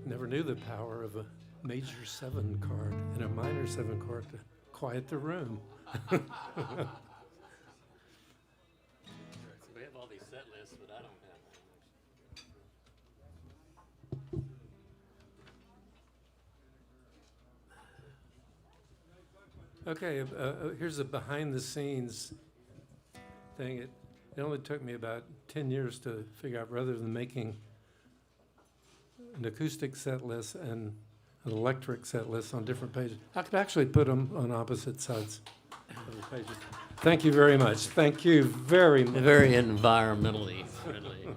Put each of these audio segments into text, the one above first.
Never knew the power of a major 7 chord and a minor 7 chord to quiet the room. So we have all these set lists, but I don't have Okay, here's a behind the scenes thing. It only took me about 10 years to figure out, rather than making an acoustic set list and an electric set list on different pages, I could actually put them on opposite sides of the pages. Thank you very much. Thank you very much. very environmentally friendly.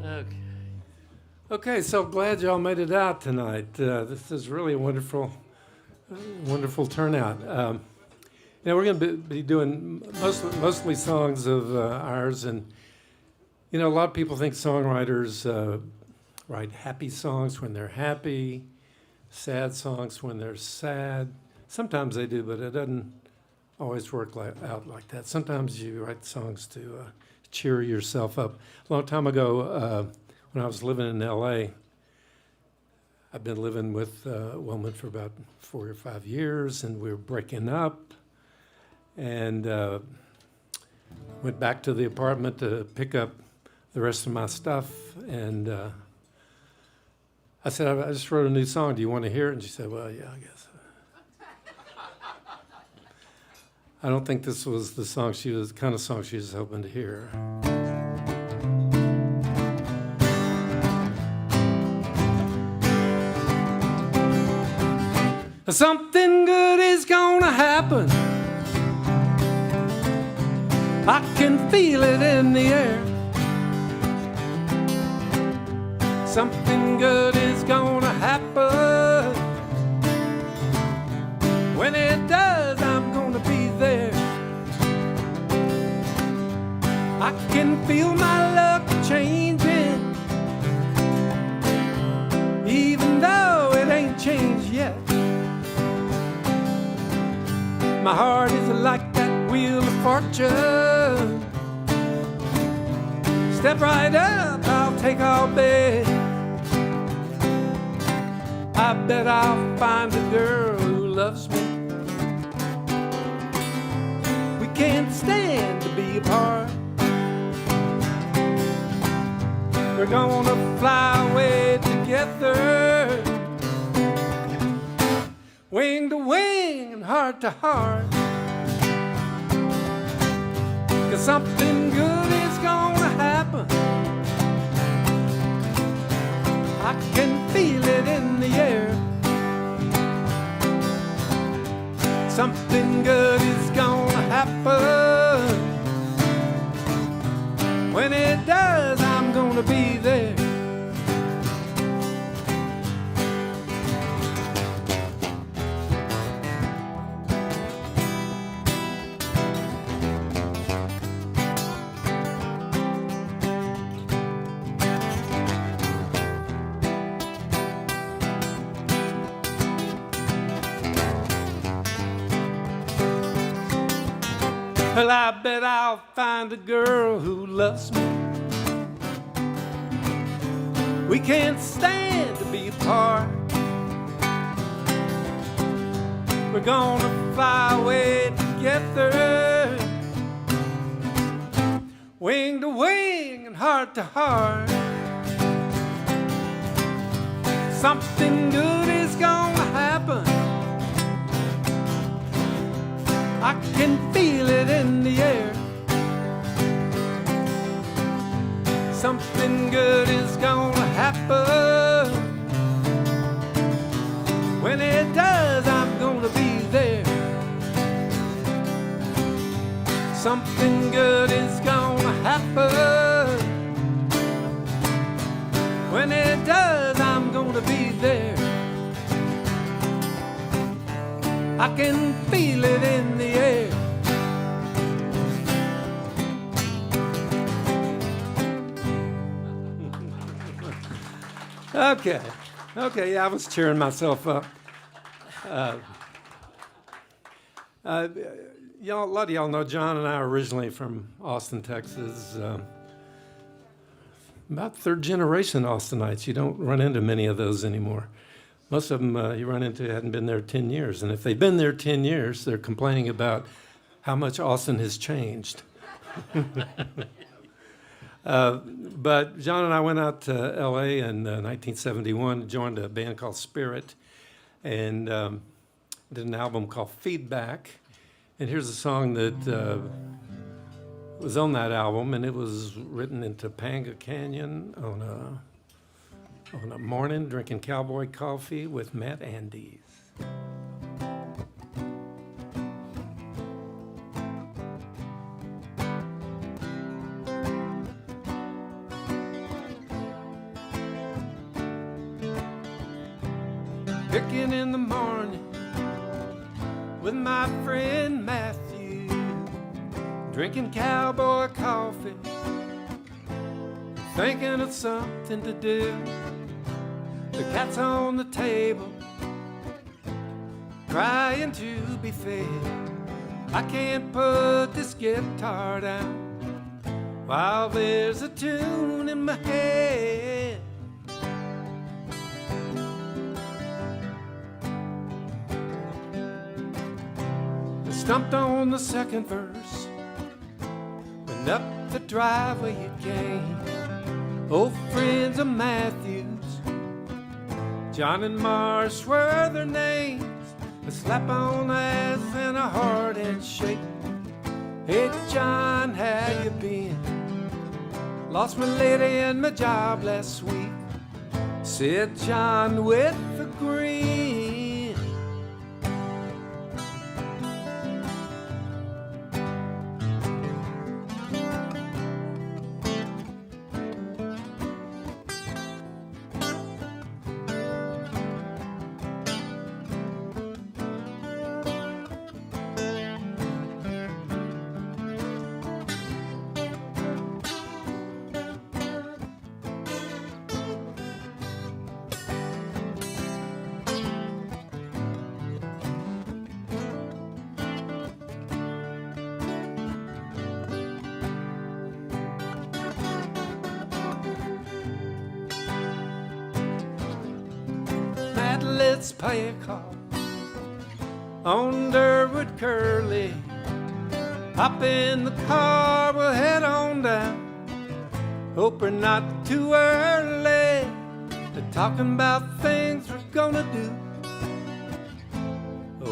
Okay. Okay, so glad y'all made it out tonight. This is really a wonderful turnout. We're going to be doing mostly songs of ours, and a lot of people think songwriters write happy songs when they're happy, sad songs when they're sad. Sometimes they do, but it doesn't always work out like that. Sometimes you write songs to cheer yourself up. A long time ago, when I was living in L.A., I've been living with a woman for about 4 or 5 years, and we were breaking up. And went back to the apartment to pick up the rest of my stuff. And I said, I just wrote a new song. Do you want to hear it? And she said, well, yeah, I guess. I don't think this was the kind of song she was hoping to hear. Something good is gonna happen. I can feel it in the air. Something good is gonna happen. When it does, I'm gonna be there. I can feel my luck changing, even though it ain't changed yet. My heart is like that wheel of fortune. Step right up, I'll take all bets. I bet I'll find a girl who loves me. We can't stand to be apart. We're gonna fly away together, wing to wing and heart to heart. 'Cause something good is gonna happen. I can feel it in the air. Something good is gonna happen. When it does, I'm gonna be there. Well, I bet I'll find a girl who loves me. We can't stand to be apart. We're gonna fly away together, wing to wing and heart to heart. Something good is gonna happen. I can feel it in the air. Something good is gonna happen. When it does, I'm gonna be there. Something good is gonna happen. When it does, I'm gonna be there. I can feel it in the air. Okay, yeah, I was cheering myself up. Y'all, a lot of y'all know John and I are originally from Austin, Texas. About third generation Austinites. You don't run into many of those anymore. Most of them you run into hadn't been there 10 years. And if they've been there 10 years, they're complaining about how much Austin has changed. But John and I went out to L.A. in 1971, joined a band called Spirit, and did an album called Feedback. And here's a song that was on that album, and it was written in Topanga Canyon on a morning drinking cowboy coffee with Matt Andes. Picking in the morning with my friend Matthew, drinking cowboy coffee, thinking of something to do. The cat's on the table, crying to be fed. I can't put this guitar down while there's a tune in my head. Stumped on the second verse, went up the driveway it came. Old friends of Matthews, John and Marsh were their names. A slap on the ass and a hard handshake. Hey John, how you been? Lost my lady and my job last week, said John with a grin. Let's pay a call on Durwood Curly. Hop in the car, we'll head on down. Hope we're not too early. They're talking about things we're gonna do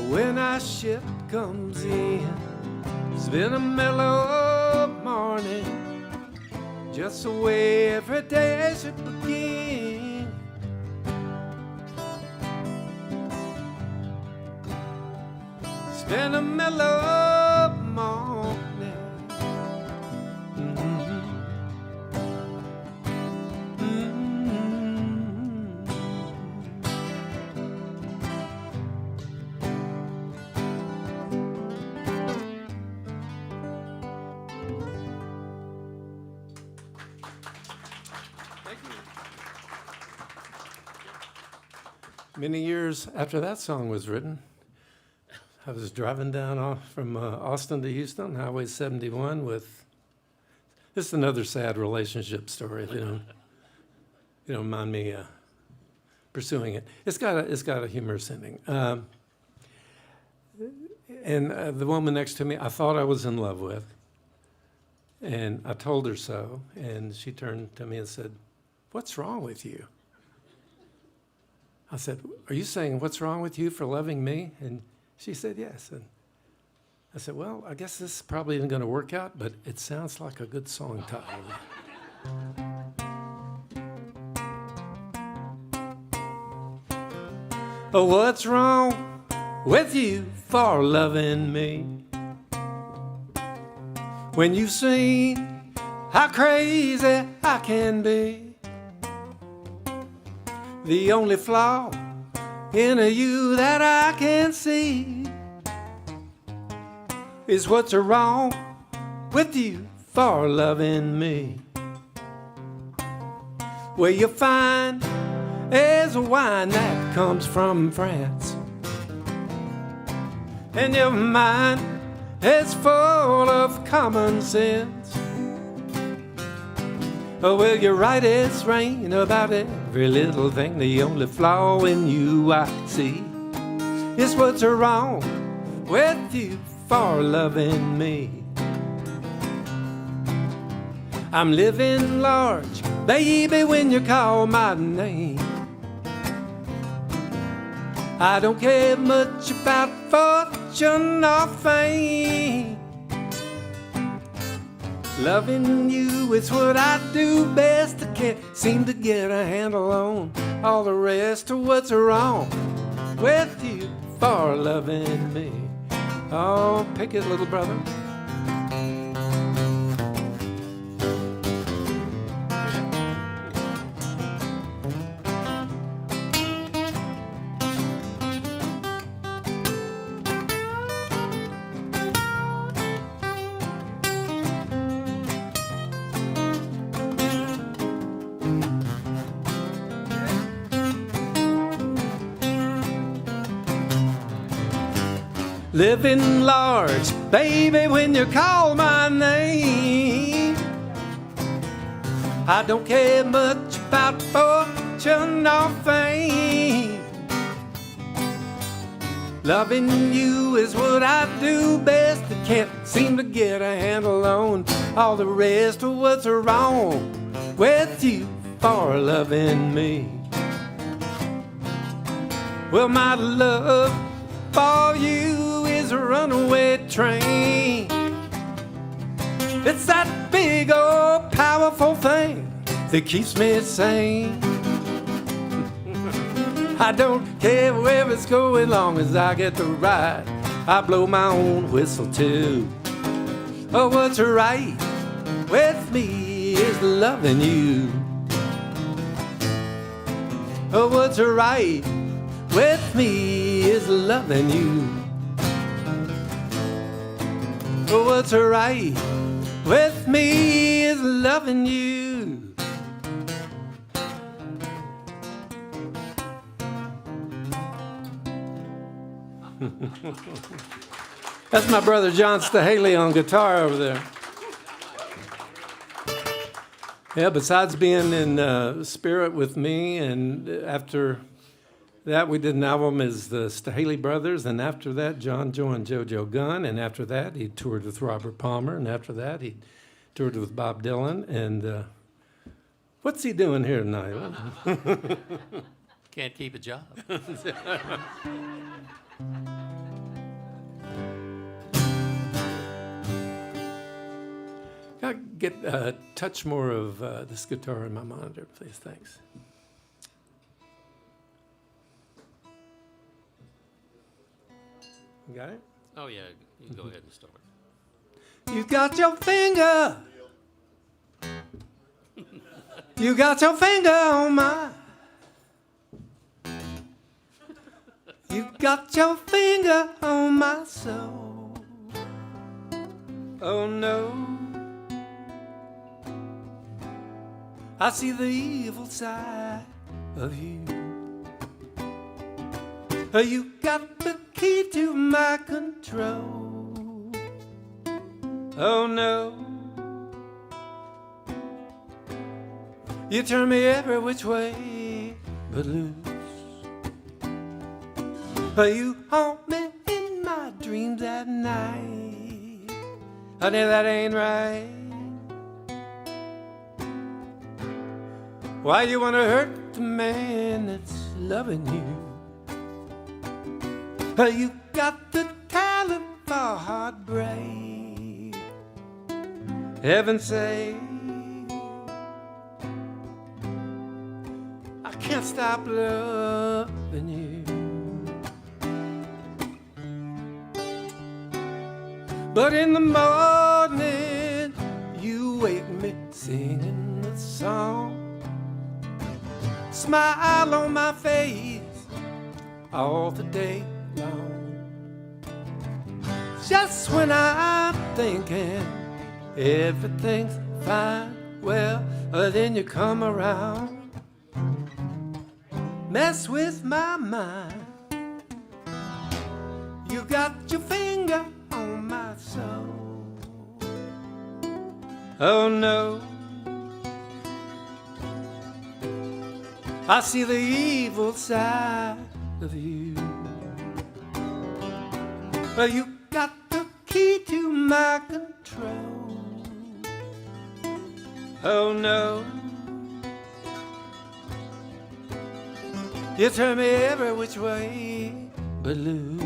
when our ship comes in. It's been a mellow morning, just the way every day should begin. In a mellow morning. Mm-hmm. Mm-hmm. Thank you. Many years after that song was written, I was driving down from Austin to Houston, Highway 71 with, this is another sad relationship story, if you don't mind me pursuing it. It's got a humorous ending. And the woman next to me, I thought I was in love with, and I told her so, and she turned to me and said, "What's wrong with you?" I said, "Are you saying what's wrong with you for loving me?" And she said yes. And I said, "Well, I guess this probably isn't going to work out, but it sounds like a good song title." Oh, what's wrong with you for loving me? When you've seen how crazy I can be. The only flaw in you that I can see is what's wrong with you for loving me. Well, you find is a wine that comes from France, and your mind is full of common sense. Oh, well, you're right, it's rain about every little thing. The only flaw in you I see is what's wrong with you for loving me. I'm living large, baby, when you call my name. I don't care much about fortune or fame. Loving you is what I do best. I can't seem to get a handle on all the rest of what's wrong with you for loving me. Oh, pick it, little brother. Living large, baby, when you call my name. I don't care much about fortune or fame. Loving you is what I do best. I can't seem to get a handle on all the rest of what's wrong with you for loving me. Well, my love for you is a runaway train. It's that big old powerful thing that keeps me sane. I don't care where it's going, long as I get the ride. I blow my own whistle too. Oh, what's right with me is loving you. Oh, what's right with me is loving you. Oh, what's right with me is loving you. That's my brother John Staehely on guitar over there. Yeah, besides being in spirit with me, and after that, we did an album as the Staehely Brothers, and after that, John joined JoJo Gunn, and after that, he toured with Robert Palmer, and after that, he toured with Bob Dylan, and what's he doing here tonight? Can't keep a job. Can I get a touch more of this guitar in my monitor, please? Thanks. You got it? Oh, yeah, you can go ahead and start. You got your finger. You got your finger on mine. You got your finger on my soul. Oh no, I see the evil side of you. You got the key to my control. Oh no, you turn me every which way but loose. You haunt me in my dreams at night. Honey, that ain't right. Why you wanna hurt the man that's loving you? You got the talent for heartbreak. Heaven sake, I can't stop loving you. But in the morning, you wake me singing the song. Smile on my face all the day long. Just when I'm thinking everything's fine, well, then you come around, mess with my mind. You got got your finger on my soul. Oh no, I see the evil side of you. Well, you got the key to my control. Oh no, you turn me every which way but loose.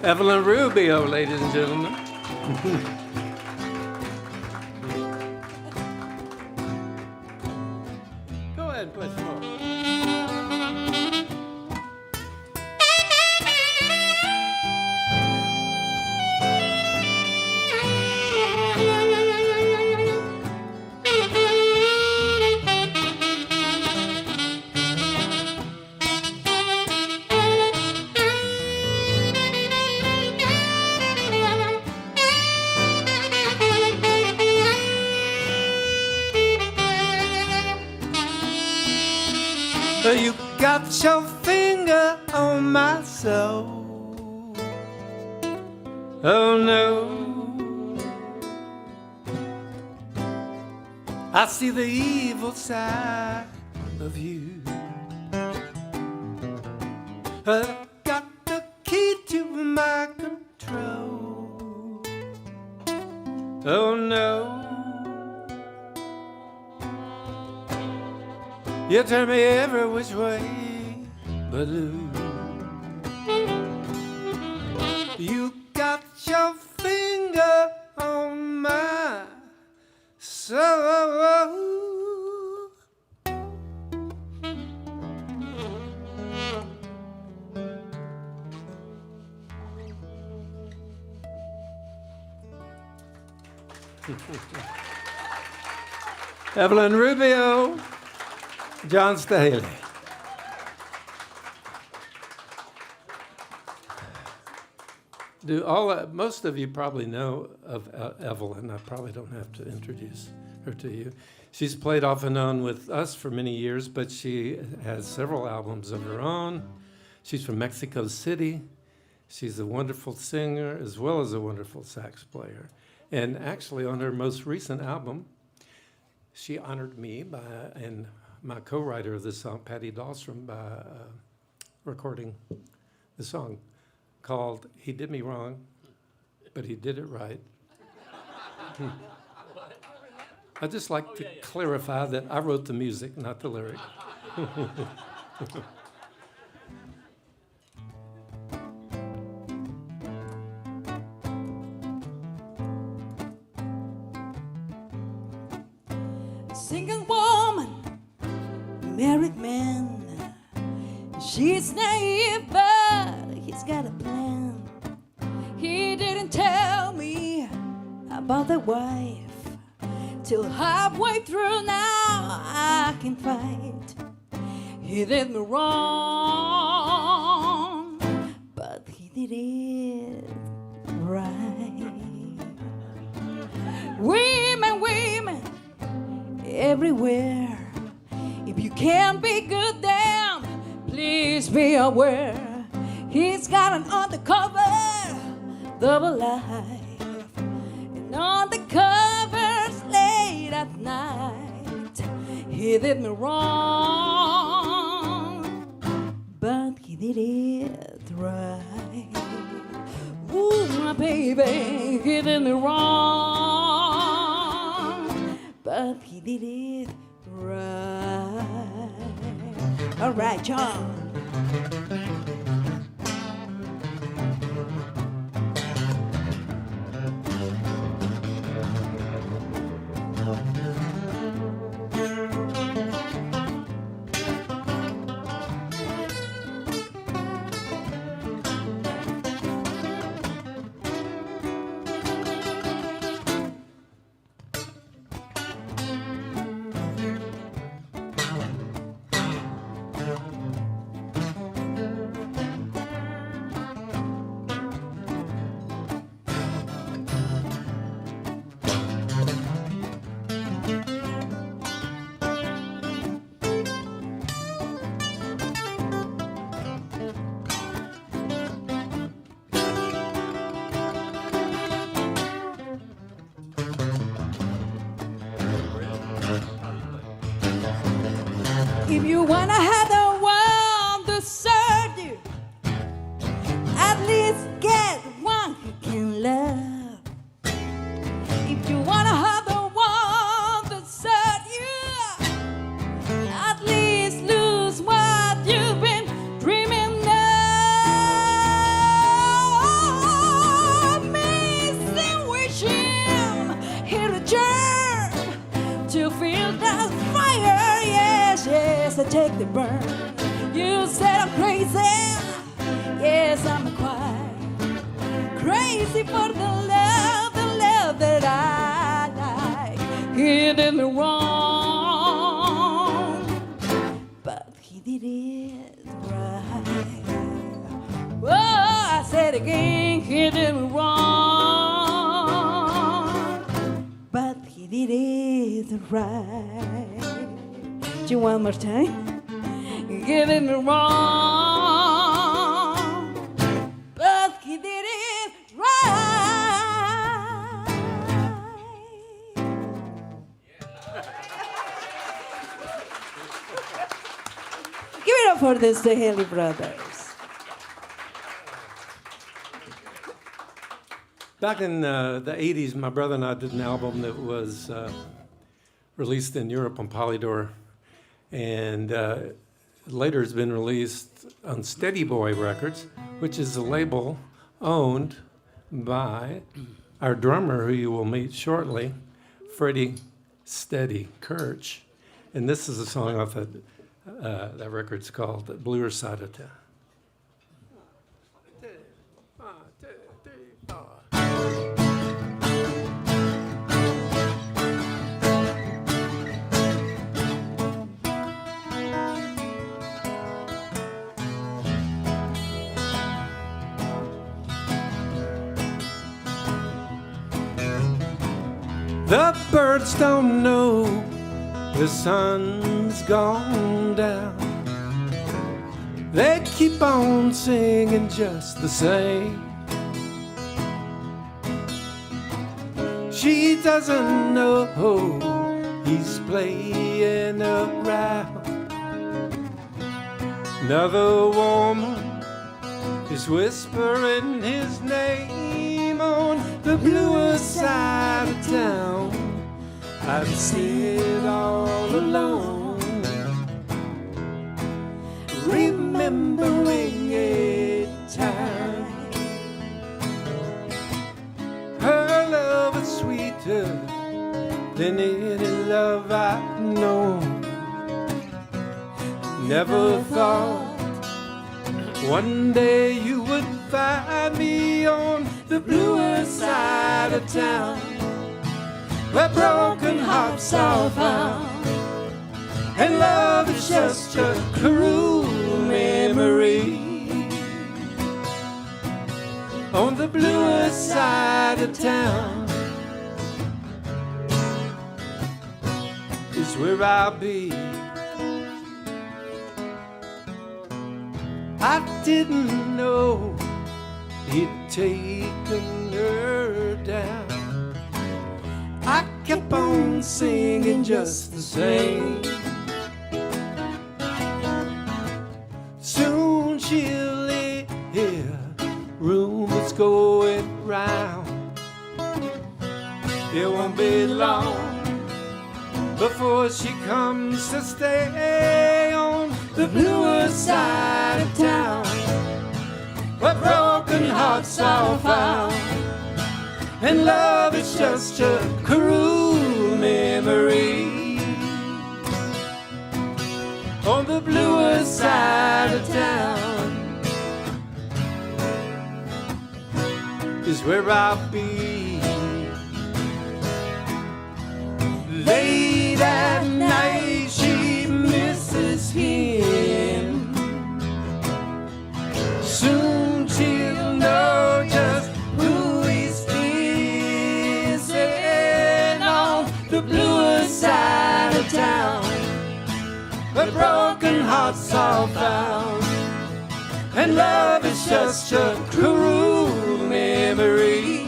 Evelyn Rubio, ladies and gentlemen. Go ahead and play some more. You got your finger on my soul. Oh no, I see the evil side of you. I got the key to my control. Oh no, you turn me every which way but loose. You got your finger on my soul. Evelyn Rubio, John Staehely. Most of you probably know of Evelyn. I probably don't have to introduce her to you. She's played off and on with us for many years, but she has several albums of her own. She's from Mexico City. She's a wonderful singer as well as a wonderful sax player. And actually on her most recent album, she honored me and my co-writer of this song, Patty Dahlstrom, by recording the song called He Did Me Wrong, But He Did It Right. I'd just like to clarify that I wrote the music, not the lyric. Single woman, married man. She's naive, but he's got a plan. He didn't tell me about the wife till halfway through now I can fight. He did me wrong, but he did it right. Women, women, everywhere. If you can't be good, then please be aware. He's got an undercover double life, and on the covers late at night. He did me wrong, but he did it right. Ooh, my baby, he did me wrong, but he did it right. All right, y'all. If you wanna have the world to serve you, at least get one who can love. If you wanna have the world to serve you, at least lose what you've been dreaming of. Missing wishing he returned to feel that fire. Yes, I take the burn. You said I'm crazy. Yes, I'm quite crazy for the love that I like. He did me wrong, but he did it right. Oh, I said again, he did me wrong, but he did it right. Do you one more time? Getting me wrong, but he did it right. Give it up for the Staehely brothers. Back in the 80s, my brother and I did an album that was released in Europe on Polydor, and later has been released on Steady Boy Records, which is a label owned by our drummer, who you will meet shortly, Freddie Steady Kirch. And this is a song off that record's called Bluer Side of Town. The birds don't know the sun's gone down. They keep on singing just the same. She doesn't know he's playing around. Another woman is whispering his name on the bluer side of town. I sit all alone, remembering a time. Her love is sweeter than any love I've known. Never thought one day you would find me on the bluer side of town, where broken hearts hearts are found. And love is just a cruel memory. On the bluer side of town is where I'll be. I didn't know he'd taken her down. I kept on singing just the same. Soon she'll hear rumors going round. It won't be long before she comes to stay on the bluer side of town, where broken hearts are found. And love is just a cruel memory. On the bluer side of town is where I'll be. Late at night she misses him. Soon she'll know just who he's kissing on the bluer side of town, where broken hearts are found. And love is just a cruel memory.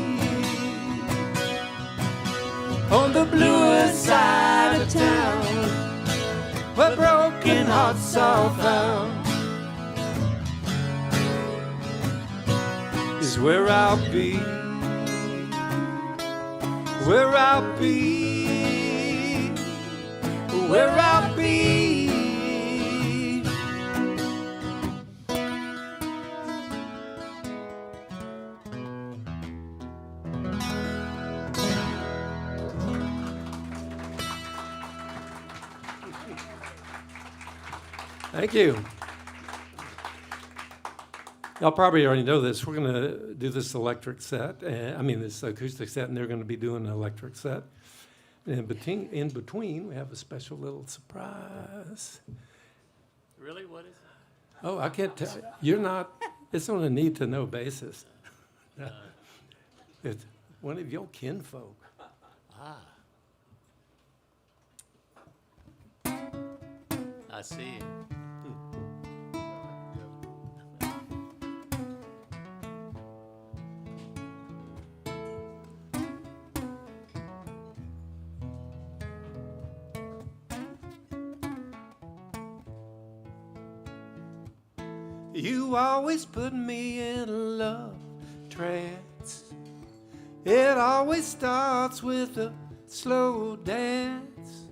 On the bluer side of town, where broken hearts are found, is where I'll be. Where I'll be. Where I'll be. Thank you. Y'all probably already know this. We're going to do this electric set, this acoustic set, and they're going to be doing an electric set. And in between, we have a special little surprise. Really? What is it? Oh, I can't tell. You're not. It's on a need-to-know basis. It's one of your kinfolk. I see. You always put me in a love trance. It always starts with a slow dance,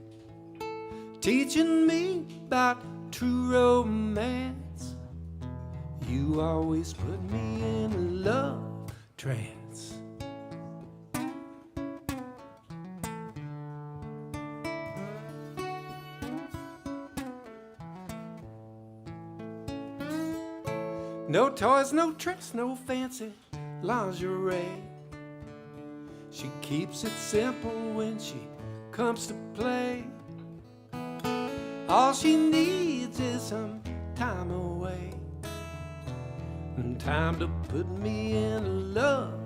teaching me about true romance. You always put me in a love trance. No toys, no tricks, no fancy lingerie. She keeps it simple when she comes to play. All she needs is some time away, and time to put me in a love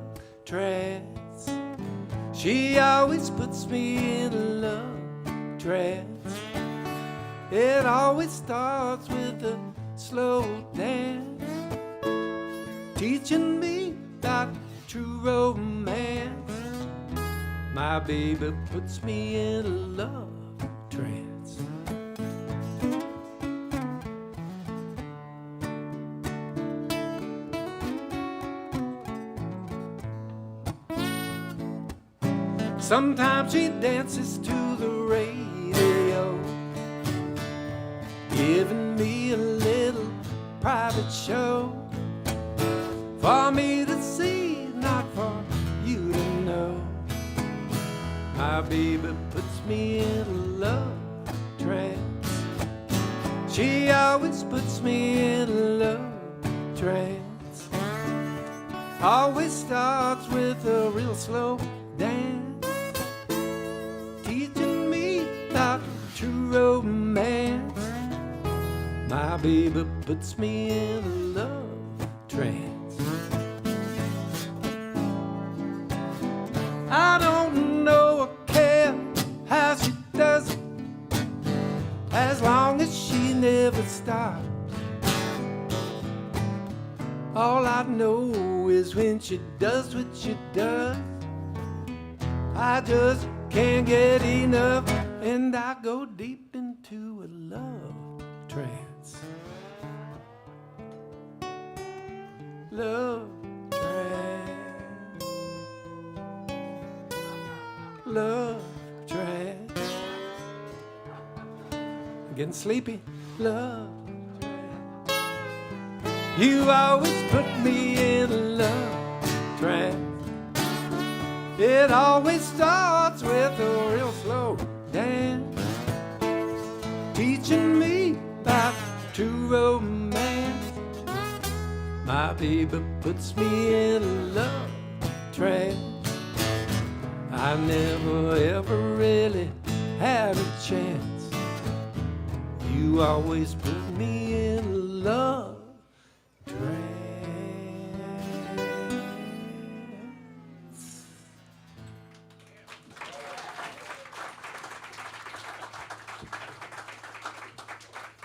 trance. She always puts me in a love trance. It always starts with a slow dance, teaching me about true romance. My baby puts me in a love trance. Sometimes she dances to the radio, giving me a little private show for me to see, not for you to know. My baby puts me in a love trance. She always puts me in a love trance. Always starts with a real slow dance, teaching me true romance. My baby puts me in a love trance. I don't know or care how she does it, as long as she never stops. All I know is when she does what she does, I just can't get enough, and I go deep into a love trance. Love trance. Love trance. I'm getting sleepy. Love trance. You always put me in a love trance. It always starts with a real slow dance, teaching me about true romance. My baby puts me in a love trance. I never ever really had a chance. You always put me in a love trance.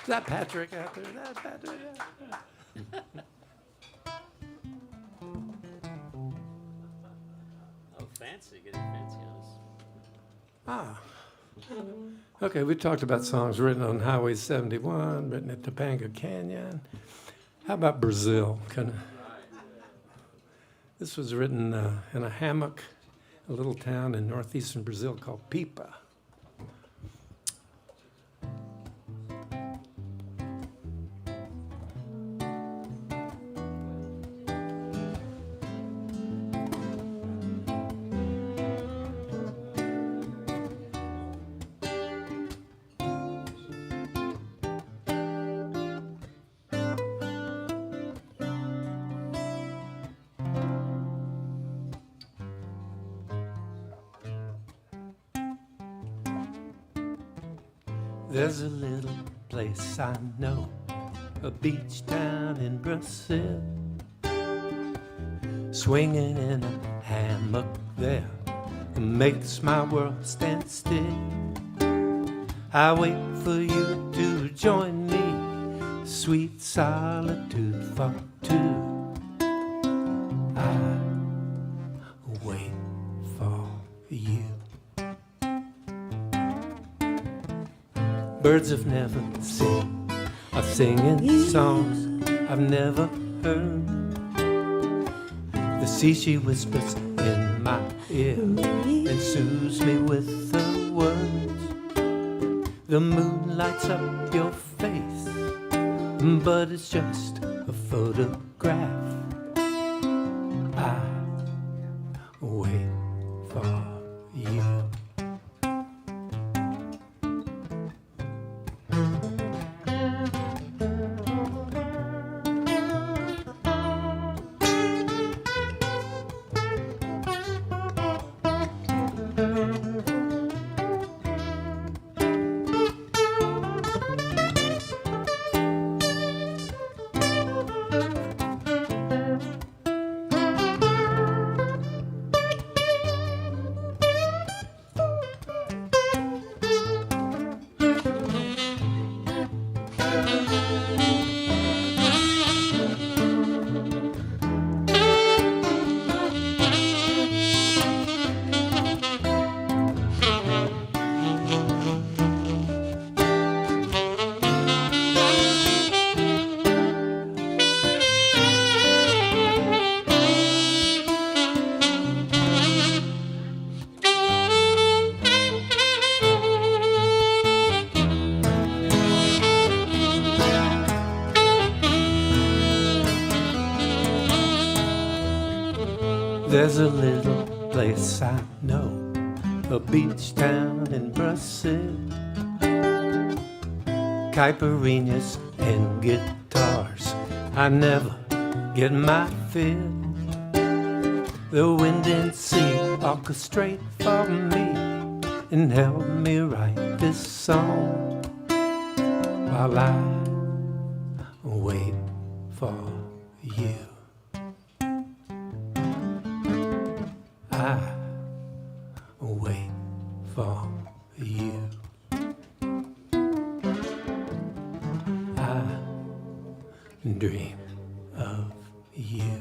Is that Patrick out there? Is that Patrick out there? Oh, fancy, getting fancy on us. Ah. Okay, we talked about songs written on Highway 71, written at Topanga Canyon. How about Brazil? This was written in a hammock, a little town in northeastern Brazil called Pipa. There's a little place I know, a beach town in Brazil. Swinging in a hammock there makes my world stand still. I wait for you to join me, sweet solitude for two. I wait for you. Birds have never seen are singing songs I've never heard. The sea, she whispers in my ear and soothes me with the words. The moon lights up your face, but it's just a photograph. I wait for you. There's a little place I know, a beach town in Brazil. Caipirinhas and guitars, I never get my fill. The wind and sea orchestrate for me, and help me write this song while I wait for you. I wait for you. I dream of you.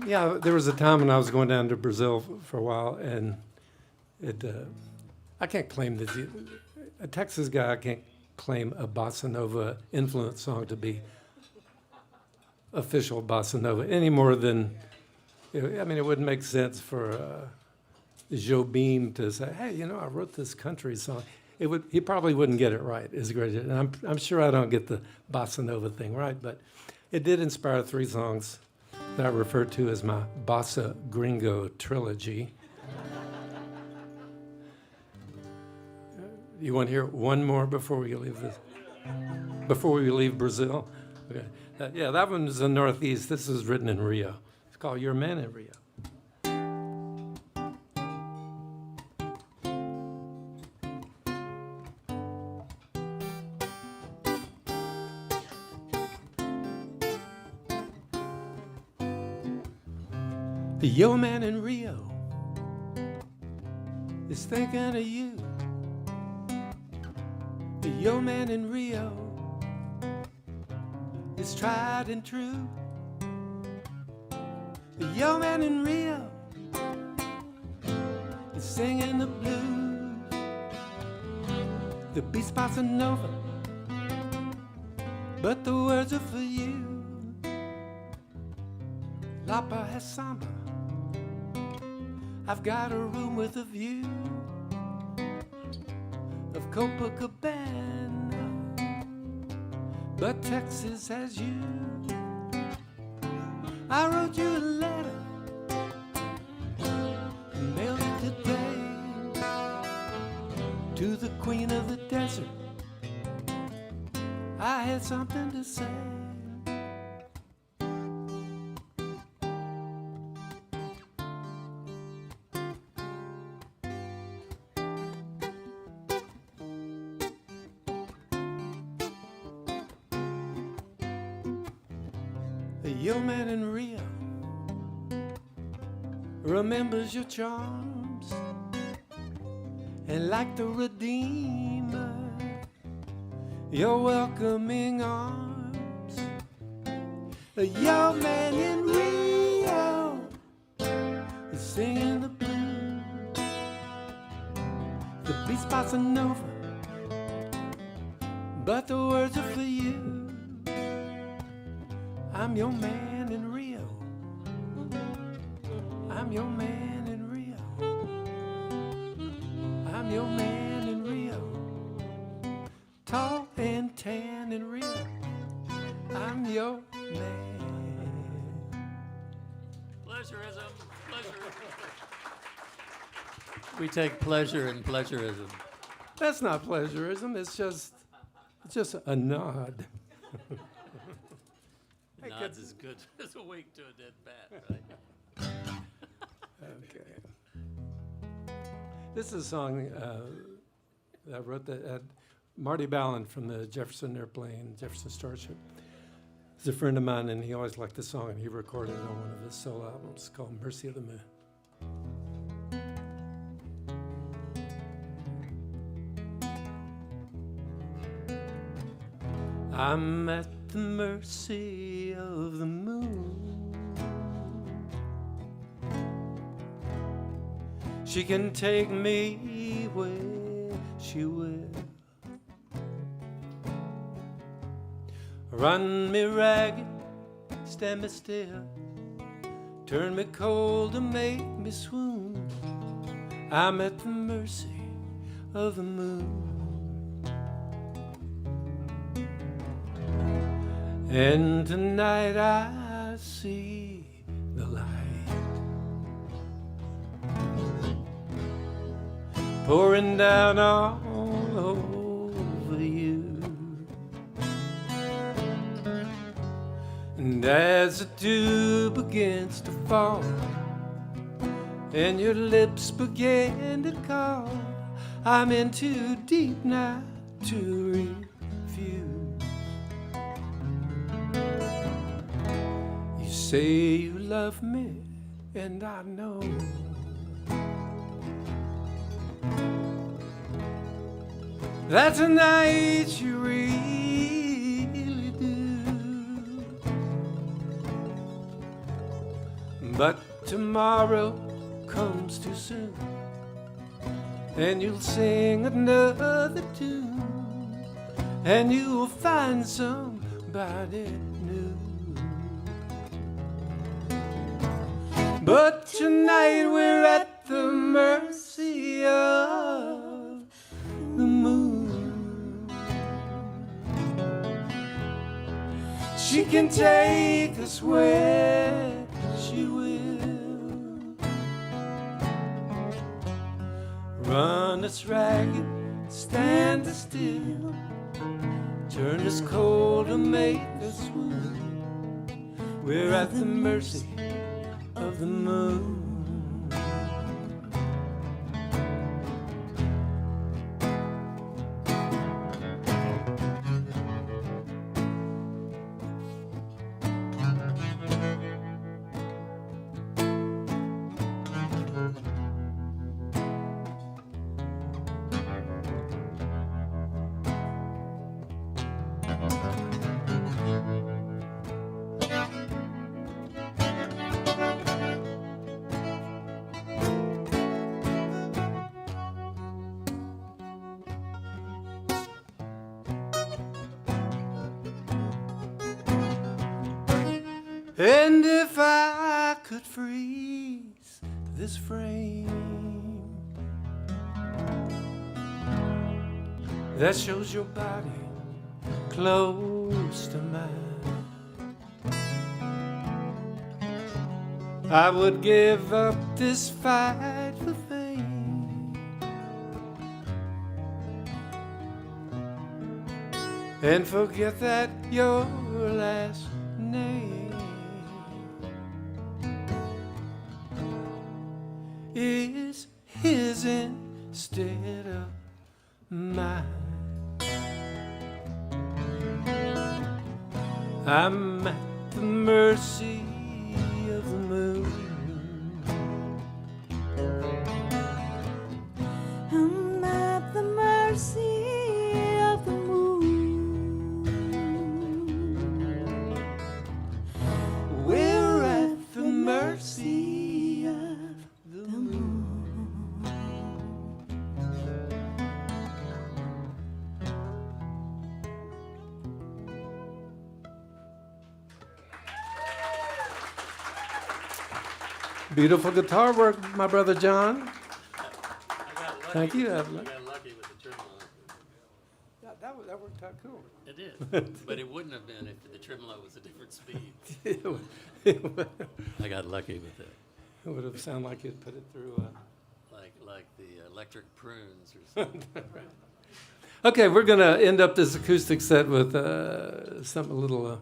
Yeah, there was a time when I was going down to Brazil for a while, and I can't claim that a Texas guy can't claim a bossa nova influence song to be official bossa nova any more than, I mean, it wouldn't make sense for Joe Beam to say, hey, you know, I wrote this country song. He probably wouldn't get it right as great. And I'm sure I don't get the bossa nova thing right, but it did inspire 3 songs that I refer to as my Bossa Gringo trilogy. You want to hear one more before we leave this? Before we leave Brazil? Okay. Yeah, that one is in the Northeast. This was written in Rio. It's called Your Man in Rio. Your man in Rio is thinking of you. Your man in Rio is tried and true. Your man in Rio is singing the blues. The beat's bossa nova, but the words are for you. Lapa has samba. I've got a room with a view of Copacabana, but Texas has you. I wrote you a letter, mailed it today to the queen of the desert. I had something to say. Your man in Rio remembers your charms, and like the Redeemer, your welcoming arms. Your man in Rio is singing the blues. The beat's bossa nova, but the words are for you. I'm your man in Rio. I'm your man in Rio. I'm your man in Rio. Tall and tan in Rio. I'm your man. Pleasurism, pleasure. We take pleasure in pleasurism. That's not pleasurism. It's just a nod. Nods is good as a wink to a dead bat, right? Okay. This is a song that I wrote that Marty Ballin from the Jefferson Airplane, Jefferson Starship. He's a friend of mine, and he always liked the song, and he recorded it on one of his solo albums called Mercy of the Moon. I'm at the mercy of the moon. She can take me where she will. Run me ragged, stand me still, turn me cold and make me swoon. I'm at the mercy of the moon. And tonight I see the light pouring down all over you. And as the dew begins to fall and your lips begin to call, I'm in too deep now to refuse. You say you love me, and I know that tonight you really do. But tomorrow comes too soon, and you'll sing another tune, and you'll find somebody new. But tonight we're at the mercy of the moon. She can take us where she will, run us ragged, stand us still, turn us cold and make us swoon. We're at the mercy of the moon. And if I could freeze this frame that shows your body close to mine, I would give up this fight for fame and forget that your last name is his instead of mine. I'm at the mercy of the moon. I'm at the mercy of the moon. We're at the mercy of the moon. Beautiful guitar work, my brother John. I got lucky. Thank you. I got lucky with the tremolo. That worked out cool. It did, but it wouldn't have been if the tremolo was a different speed. It I got lucky with it, would have sounded like you'd put it through. like the electric prunes or something. Okay, we're going to end up this acoustic set with something a little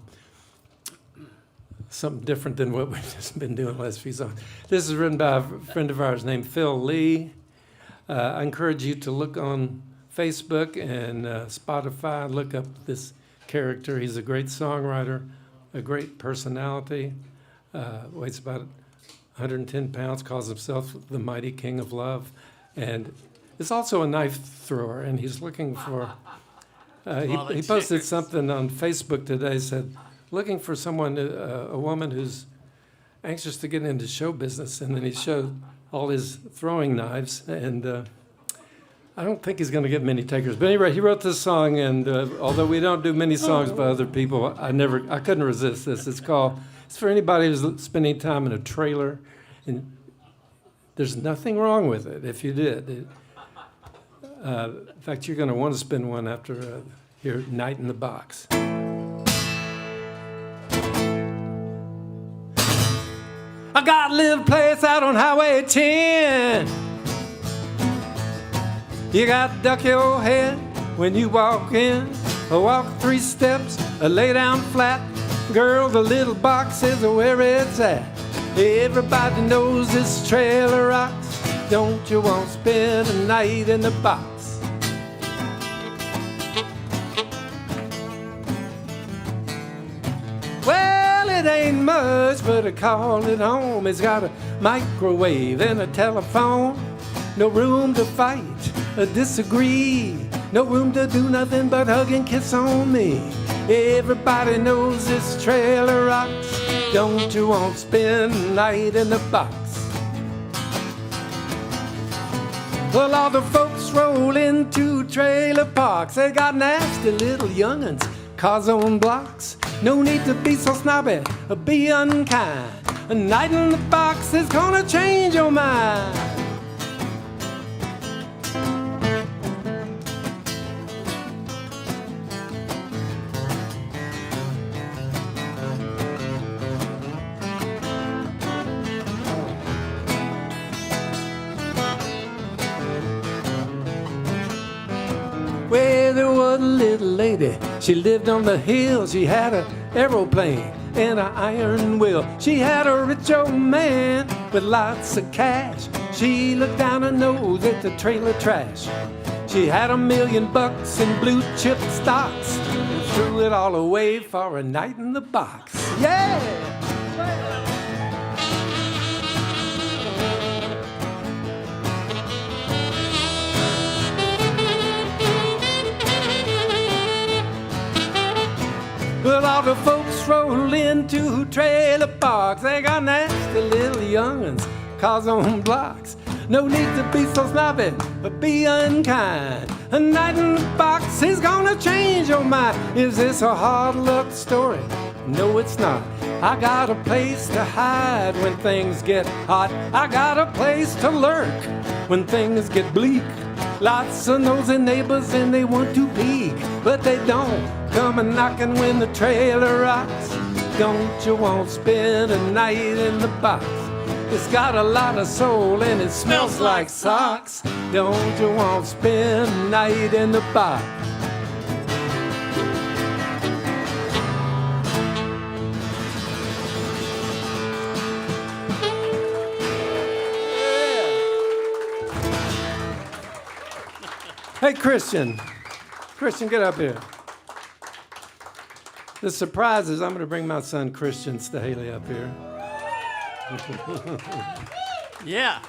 something different than what we've just been doing the last few songs. This is written by a friend of ours named Phil Lee. I encourage you to look on Facebook and Spotify, look up this character. He's a great songwriter, a great personality, weighs about 110 pounds, calls himself the mighty king of love, and is also a knife thrower, and he's looking for, he posted something on Facebook today, said, looking for someone, a woman who's anxious to get into show business, and then he showed all his throwing knives, and I don't think he's going to get many takers. But anyway, he wrote this song, and although we don't do many songs by other people, I couldn't resist this. It's for anybody who's spending time in a trailer, and there's nothing wrong with it if you did. In fact, you're going to want to spend one after your night in the box. I got a little place out on Highway 10. You got to duck your head when you walk in. Walk 3 steps, lay down flat. Girl, the little box is where it's at. Everybody knows this trailer rocks. Don't you want to spend a night in the box? Well, it ain't much, but I call it home. It's got a microwave and a telephone. No room to fight or disagree. No room to do nothing but hug and kiss on me. Everybody knows this trailer rocks. Don't you want to spend a night in the box? Well, all the folks roll into trailer parks. They got nasty little young'uns, cars on blocks. No need to be so snobby or be unkind. A night in the box is gonna change your mind. Well, there was a little lady. She lived on the hill. She had an aeroplane and an iron wheel. She had a rich old man with lots of cash. She looked down her nose at the trailer trash. She had $1 million in blue chip stocks and threw it all away for a night in the box. Yeah! Well, all the folks roll into trailer parks. They got nasty little young'uns, cars on blocks. No need to be so snobby, but be unkind. A night in the box is gonna change your mind. Is this a hard luck story? No, it's not. I got a place to hide when things get hot. I got a place to lurk when things get bleak. Lots of nosy neighbors and they want to peek, but they don't come a knocking when the trailer rocks. Don't you want to spend a night in the box? It's got a lot of soul and it smells like socks. Don't you want to spend a night in the box? Hey, Christian. Christian, get up here. The surprise is I'm going to bring my son, Christian Staehely, up here. Yeah.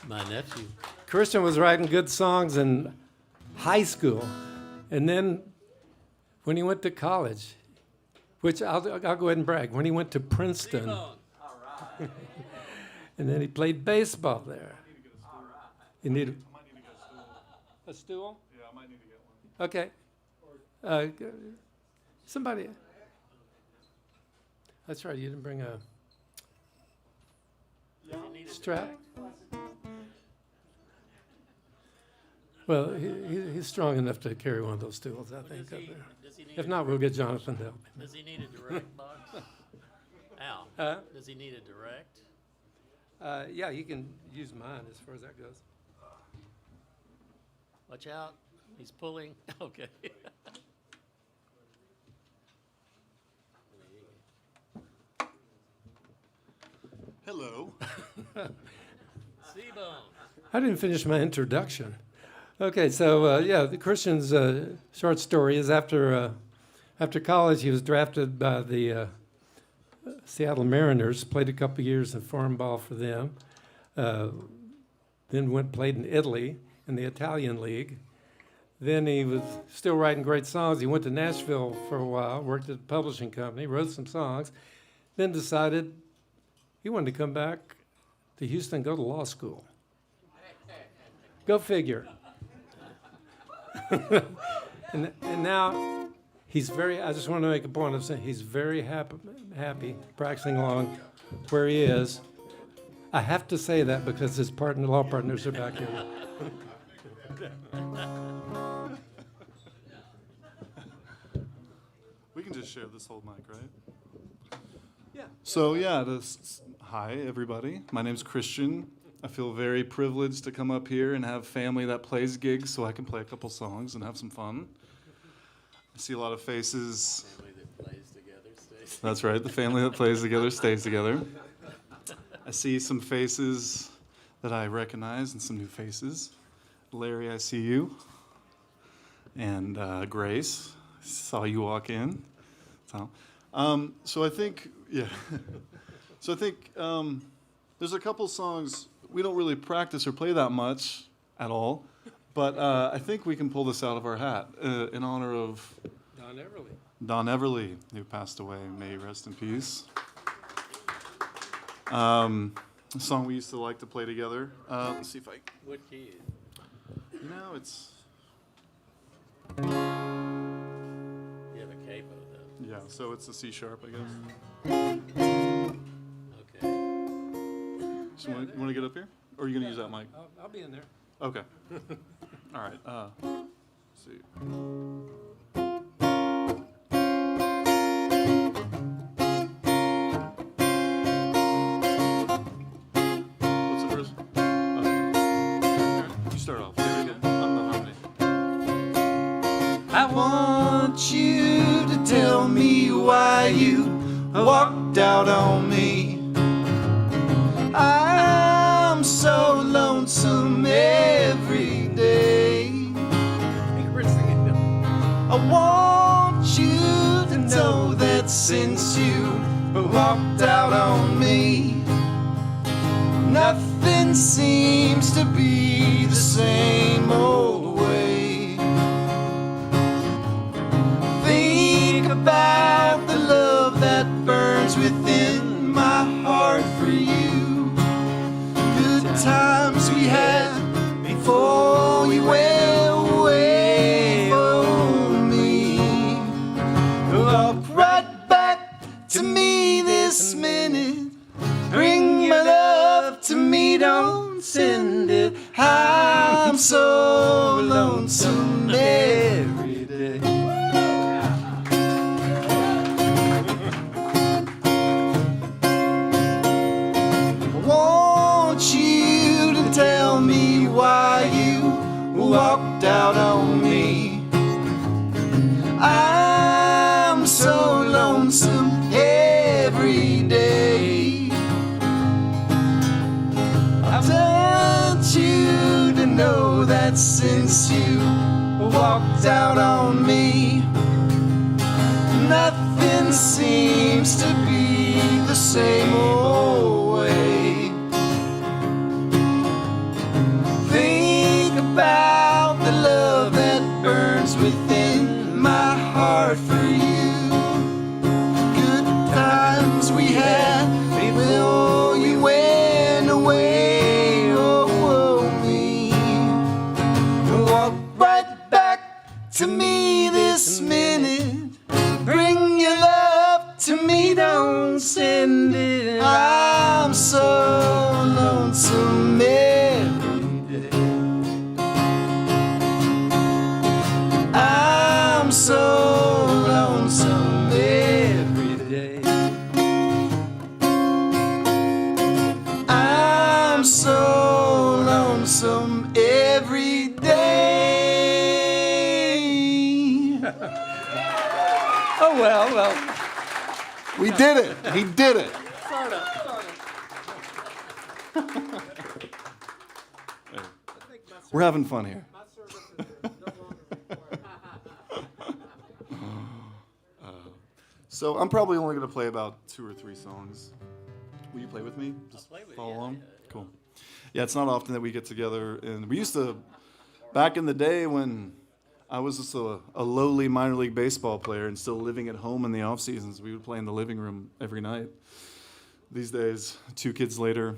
My nephew. Christian was writing good songs in high school. And then when he went to college, which I'll go ahead and brag, when he went to Princeton, and then he played baseball there. You need a stool? Yeah, I might need to get one. Okay. Somebody. That's right, you didn't bring a strap? Well, he's strong enough to carry one of those stools, I think, up there. If not, we'll get Jonathan to help him. Does he need a direct box? Al, Huh? does he need a direct? Yeah, you can use mine as far as that goes. Watch out. He's pulling. Okay. Hello. C-bone. I didn't finish my introduction. Okay, so the Christian's short story is after college, he was drafted by the Seattle Mariners, played a couple years in farm ball for them, then played in Italy in the Italian League. Then he was still writing great songs. He went to Nashville for a while, worked at a publishing company, wrote some songs, then decided he wanted to come back to Houston and go to law school. Go figure. and now he's I just want to make a point of saying he's very happy practicing along where he is. I have to say that because his law partners are back here. We can just share this whole mic, right? Yeah. So hi everybody. My name's Christian. I feel very privileged to come up here and have family that plays gigs so I can play a couple songs and have some fun. I see a lot of faces. Family that plays together still. That's right. The family that plays together stays together. I see some faces that I recognize and some new faces. Larry, I see you. And Grace, saw you walk in. So I think, yeah. So I think there's a couple songs we don't really practice or play that much at all, but I think we can pull this out of our hat in honor of Don Everly, who passed away. May he rest in peace. A song we used to like to play together. Let's see if I. What key? You know, it's. You have a capo though. Yeah, so it's a C sharp, I guess. Okay. So you want to get up here, or are you gonna use that mic? I'll be in there. Okay. All right. Let's see. What's the first? You start off. I'm the harmony. I want you to tell me why you walked out on me. I'm so lonesome every day. I want you to know that since you walked out on me, nothing seems to be the same old way. Think about the love that burns within my heart for you. Good times we had before we went away from me. Walk right back to me this minute. Bring your love to me, don't send it. I'm so lonesome every day. I want you to tell me why you walked out on me. I'm so lonesome every day. I want you to know that since you walked out on me, nothing seems to be the same old way. Think about the love that burns within my heart for you. Good times we had before you went away. Oh, me. Walk right back to me this minute. Bring your love to me, don't send it. I'm so lonesome every day. I'm so lonesome every day. I'm so lonesome every day. Oh, well. We did it. He did it. We're having fun here. So I'm probably only going to play about 2 or 3 songs. Will you play with me? Just play with you, follow yeah, along? yeah. Cool. Yeah, it's not often that we get together. And we used to, back in the day when I was just a lowly minor league baseball player and still living at home in the off seasons, we would play in the living room every night. These days, 2 kids later,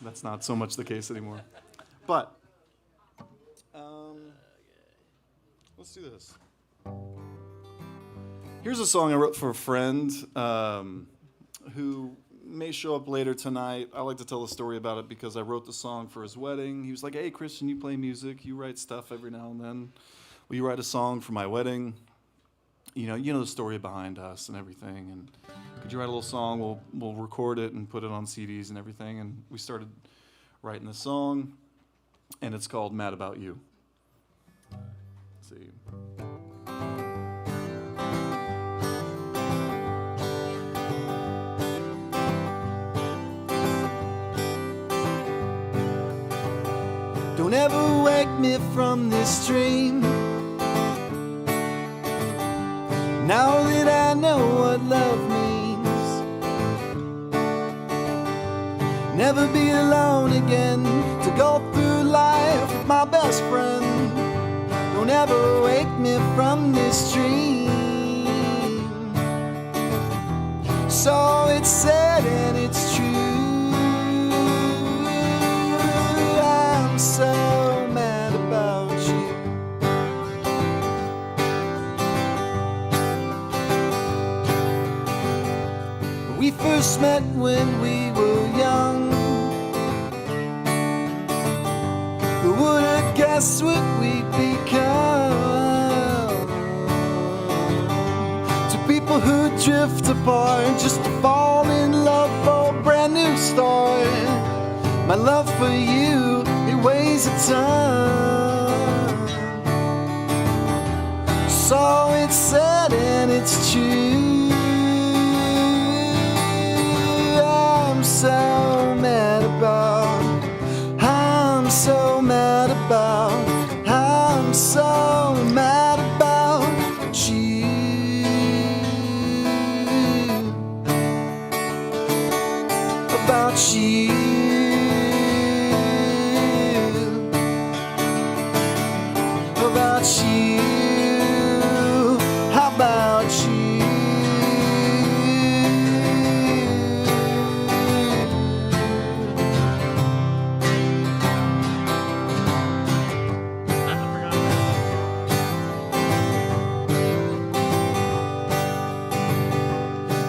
that's not so much the case anymore. But let's do this. Here's a song I wrote for a friend who may show up later tonight. I like to tell a story about it because I wrote the song for his wedding. He was like, "Hey, Christian, you play music. You write stuff every now and then. Will you write a song for my wedding? You know the story behind us and everything. And could you write a little song? We'll record it and put it on CDs and everything." And we started writing the song, and it's called "Mad About You." Let's see. ever wake me from this dream. Now that I know what love means, never be alone again, to go through life with my best friend. Don't ever wake me from this dream. So it's said and it's true, I'm so mad about you. We first met when we were young. Who would have guessed what we'd become? Two people who drift apart just to fall in love for a brand new start. My love for you, it weighs a ton. So it's said and it's true, I'm so mad about, I'm so mad about, I'm so mad about you. About you. About you. How about you?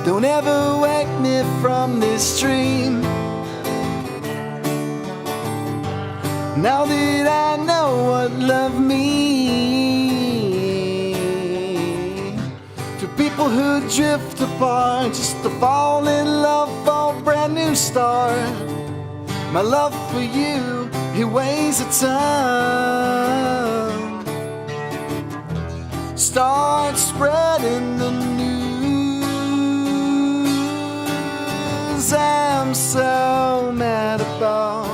Don't ever wake me from this dream. Now that I know what love means, to people who drift apart just to fall in love for a brand new start. My love for you, it weighs a ton. Start spreading the news. I'm so mad about,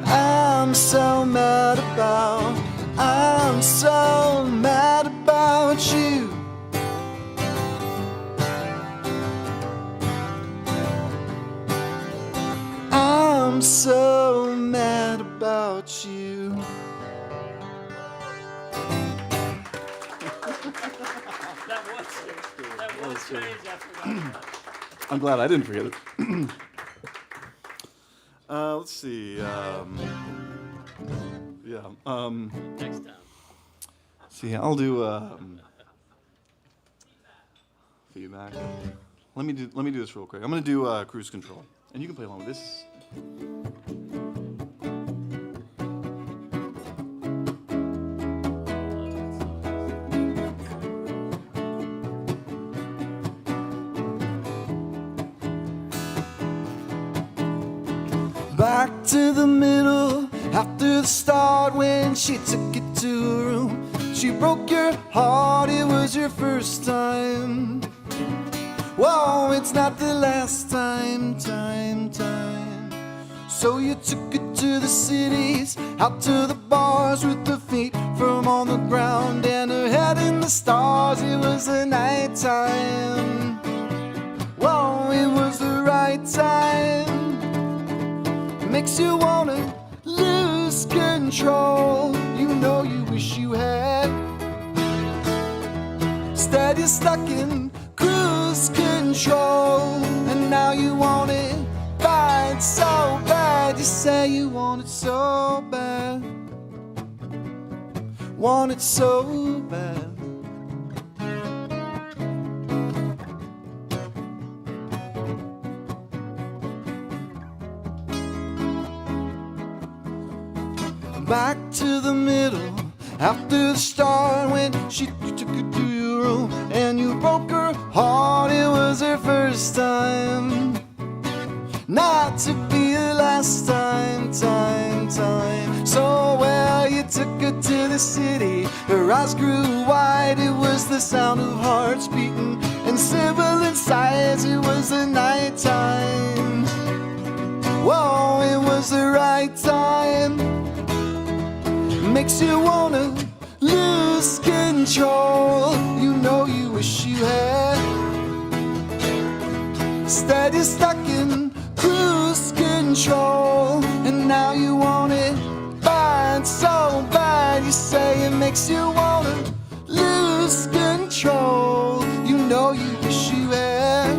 I'm so mad about, I'm so mad about you. I'm so mad about you. That was strange. I forgot. I'm glad I didn't forget it. Let's see. Next time. See, I'll do feedback. Let me do this real quick. I'm gonna do cruise control, and you can play along with this. Back to the middle after the start when she took it to her room. She broke your heart, it was your first time. Whoa, it's not the last time. So you took it to the cities, out to the bars with her feet firm on the ground and her head in the stars. It was the night time. Whoa, it was the right time. Makes you wanna lose control. You know you wish you had. Instead you're stuck in cruise control, and now you want it bad, so bad. You say you want it so bad, want it so bad. Back to the middle after the start when you took it to your room and you broke her heart. It was her first time, not to be the last time. So well, you took her to the city. Her eyes grew wide. It was the sound of hearts beating and sibilant sighs. It was the night time. Whoa, it was the right time. makes you wanna lose control. You know you wish you had. Instead you're stuck in cruise control, and now you want it bad, so bad. You say it makes you wanna lose control. You know you wish you had.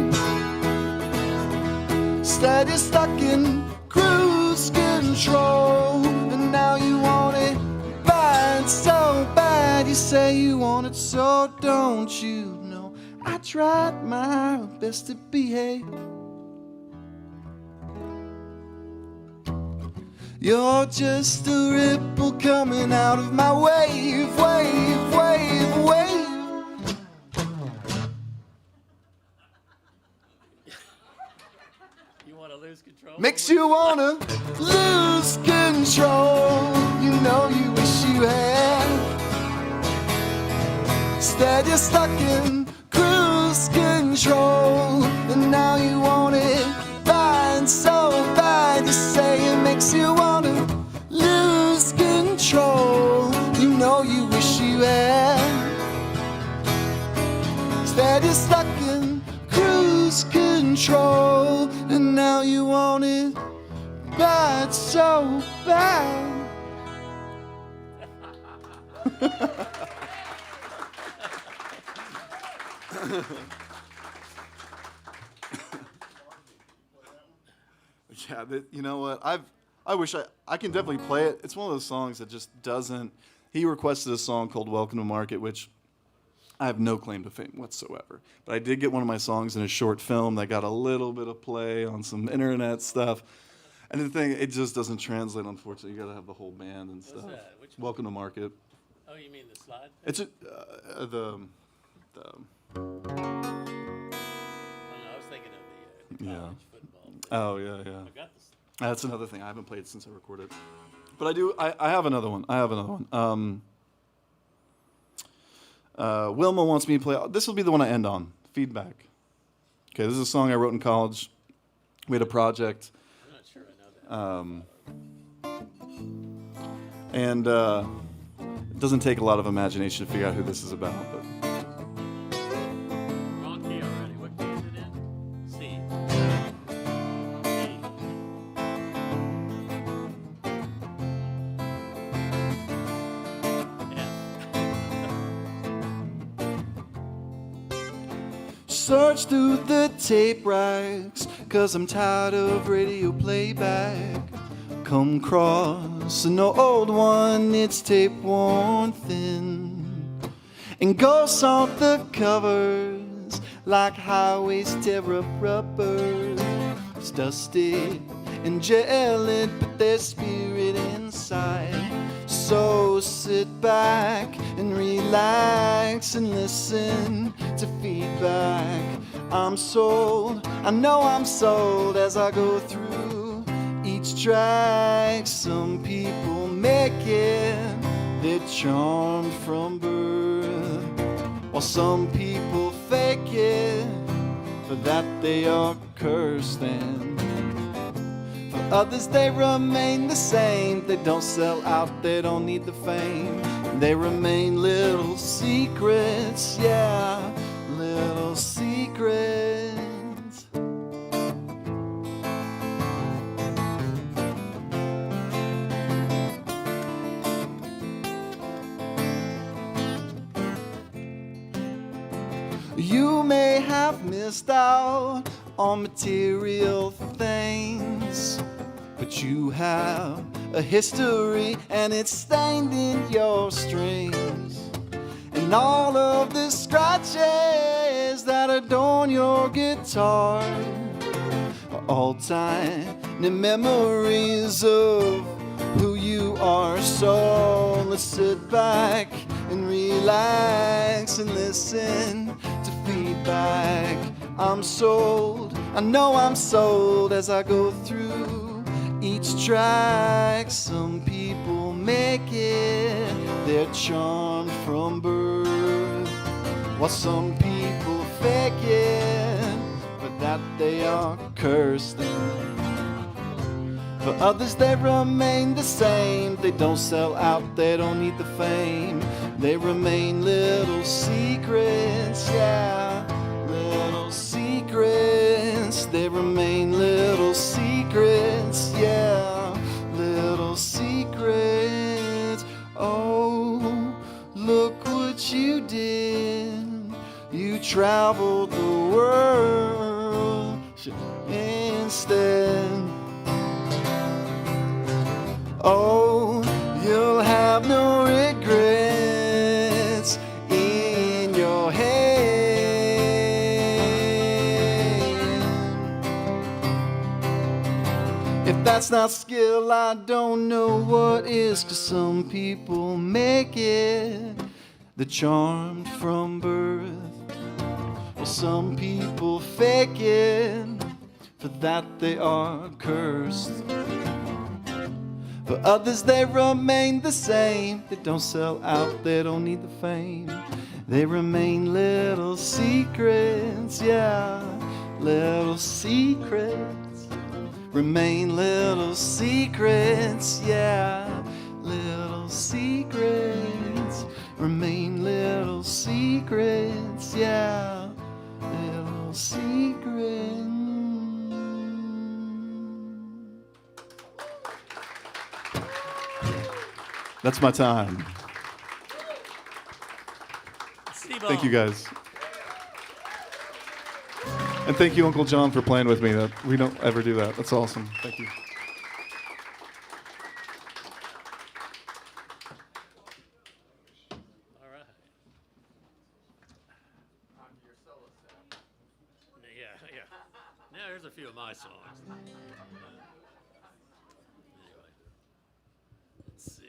Instead you're stuck in cruise control, and now you want it bad, so bad. You say you want it, so don't you know I tried my best to behave. You're just a ripple coming out of my wave, wave, wave, wave. You want to lose control? Makes you wanna lose control. You know you wish you had. Instead you're stuck in cruise control, and now you want it bad, so bad. You say it makes you wanna lose control. You know you wish you had. Instead you're stuck in cruise control, and now you want it bad, so bad. Yeah, you know what? I wish I can definitely play it. It's one of those songs that just doesn't. He requested a song called "Welcome to Market," which I have no claim to fame whatsoever. But I did get one of my songs in a short film that got a little bit of play on some internet stuff. And the thing, it just doesn't translate, unfortunately. You got to have the whole band and stuff. What's that? Which one? "Welcome to Market." Oh, you mean the slide? It's Oh, no, I was thinking of the Yeah. college football. oh yeah. I got this. That's another thing. I haven't played since I recorded. But I have another one. Wilma wants me to play. This will be the one I end on. Feedback. Okay, this is a song I wrote in college. We had a project. I'm not sure I know that. And it doesn't take a lot of imagination to figure out who this is about. But Wrong key already. What key is it in? C. search through the tape racks, 'cause I'm tired of radio playback. Come across an old one, it's tape worn thin, and go salt the covers like highways tear up rubber. It's dusty and gelid, but there's spirit inside. So sit back and relax and listen to feedback. I'm sold, I know I'm sold as I go through each track. Some people make it their charm from birth, while some people fake it, for that they are cursed. And for others they remain the same. They don't sell out, they don't need the fame. They remain little secrets, yeah, little secrets. You may have missed out on material things, but you have a history and it's stained in your strings. And all of the scratches that adorn your guitar are all tiny memories of who you are. So let's sit back and relax and listen to feedback. I'm sold, I know I'm sold as I go through each track. Some people make it their charm from birth, while some people fake it, but that they are cursed. For others they remain the same. They don't sell out, they don't need the fame. They remain little secrets, yeah. Little secrets. They remain little secrets, yeah. Little secrets. Oh, look what you did. You traveled the world instead. Oh, you'll have no regrets in your head. If that's not skill, I don't know what is. 'Cause some people make it, they're charmed from birth. Well, some people fake it, for that they are cursed. For others they remain the same. They don't sell out, they don't need the fame. They remain little secrets, yeah. Little secrets. Remain little secrets, yeah. Little secrets. Remain little secrets, yeah. Little secrets. That's my time. Thank you guys. And thank you, Uncle John, for playing with me. That we don't ever do that. That's awesome. Thank you. All right. Yeah. Now here's a few of my songs. Anyway, let's see.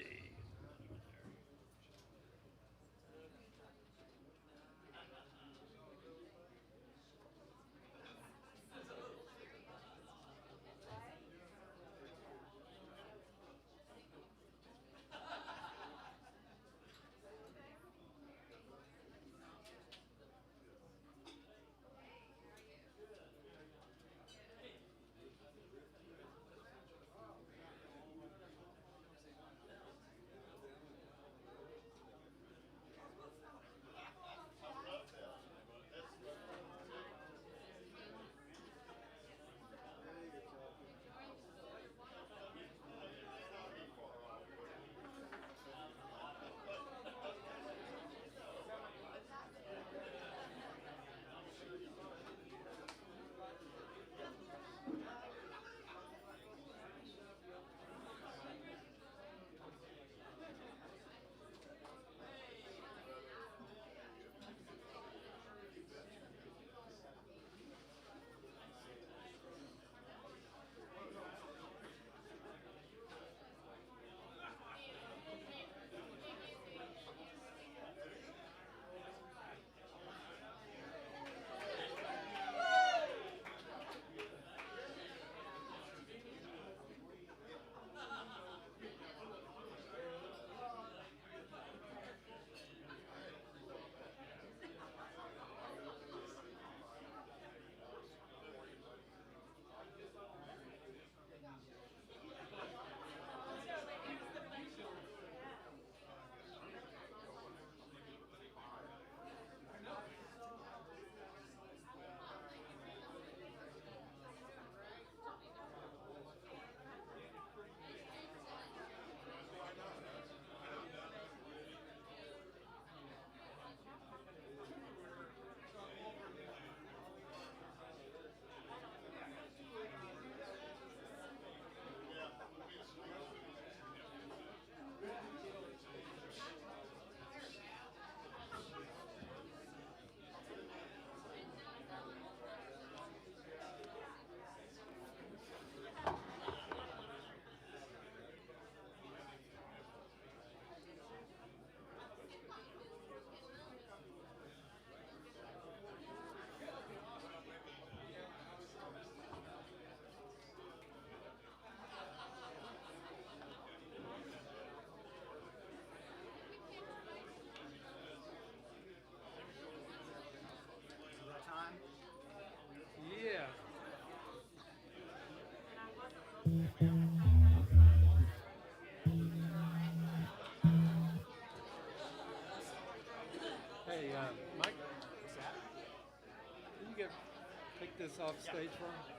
Hey, Mike, can you take this off stage for me?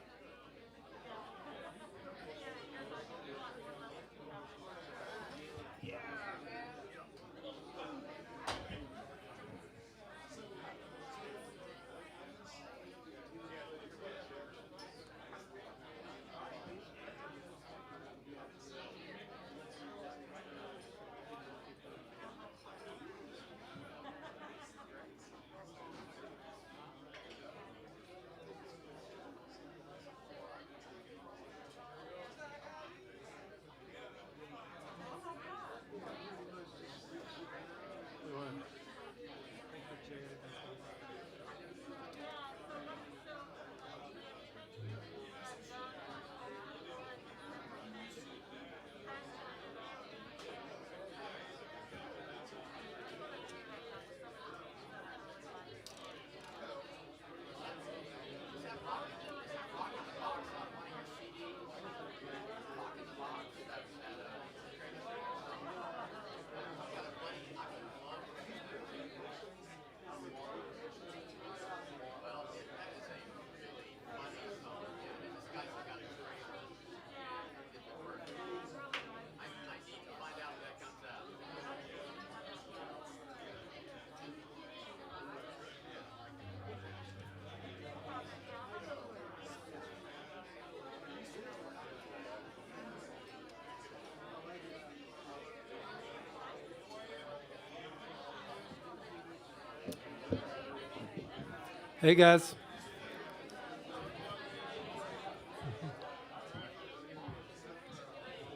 Hey, guys.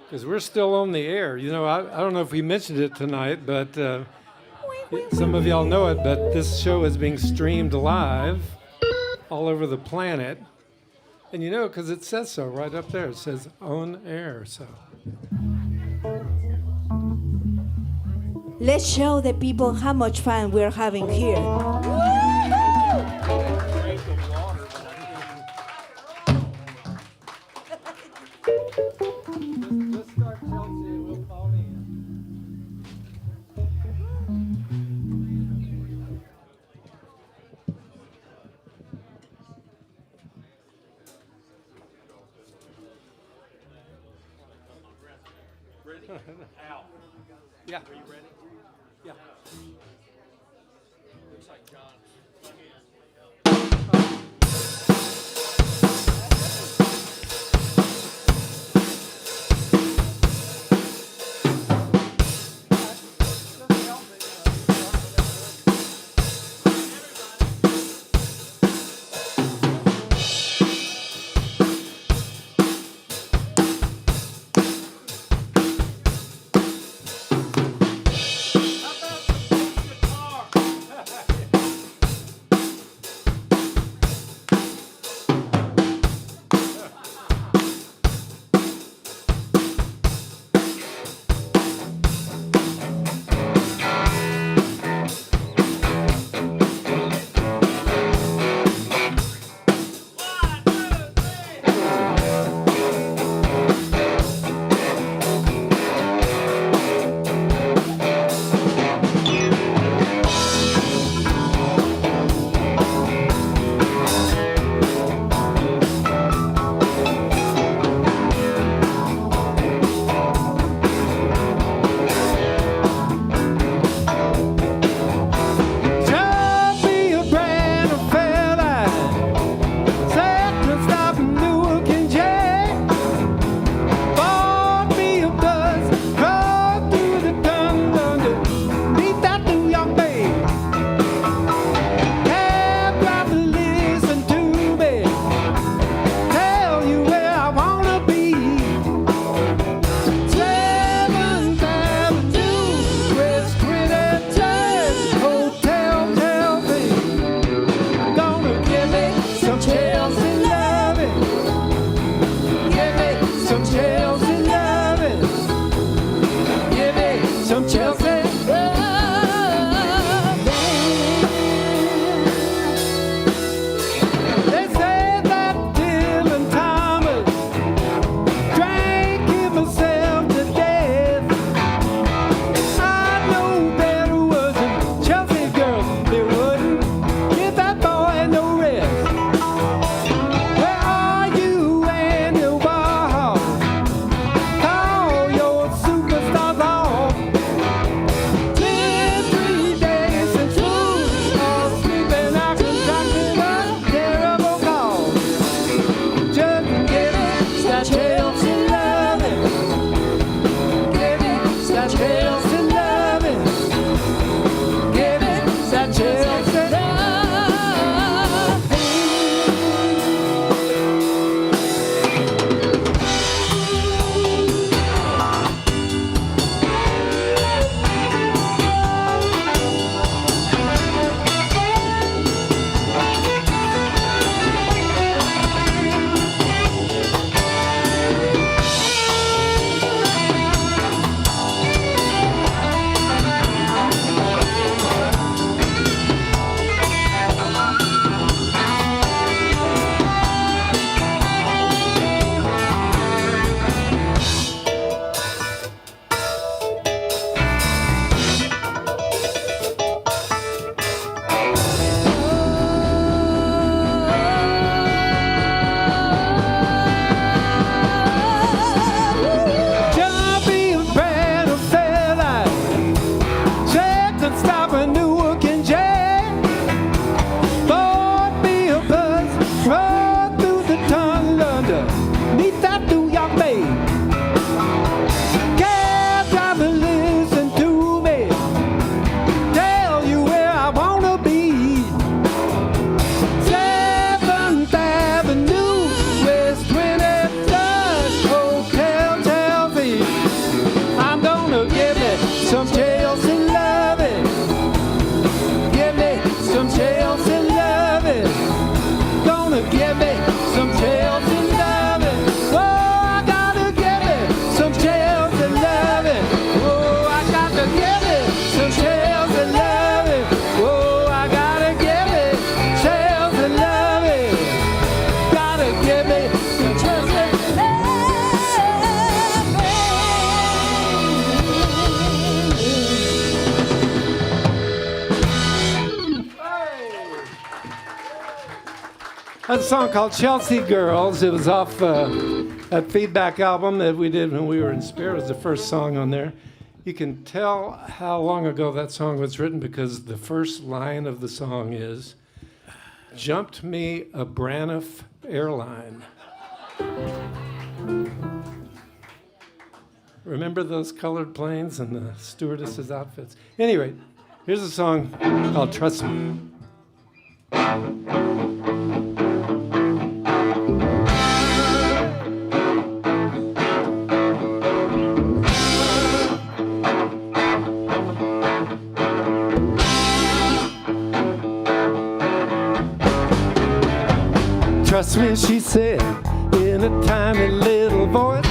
Because we're still on the air. You know, I don't know if we mentioned it tonight, but some of y'all know it, but this show is being streamed live all over the planet. And you know, because it says so right up there. It says on air, so. Let's show the people how much fun we're having here. Let's start Chelsea and we'll fall in. Ready? Al, Yeah. are you ready? Yeah. Looks like John. a song called Chelsea Girls. It was off that Feedback album that we did when we were in Spirit. It was the first song on there. You can tell how long ago that song was written because the first line of the song is, "Jumped me a Braniff airline." Remember those colored planes and the stewardesses' outfits? Anyway, here's a song called Trust Me. Trust me, she said, in a tiny little voice.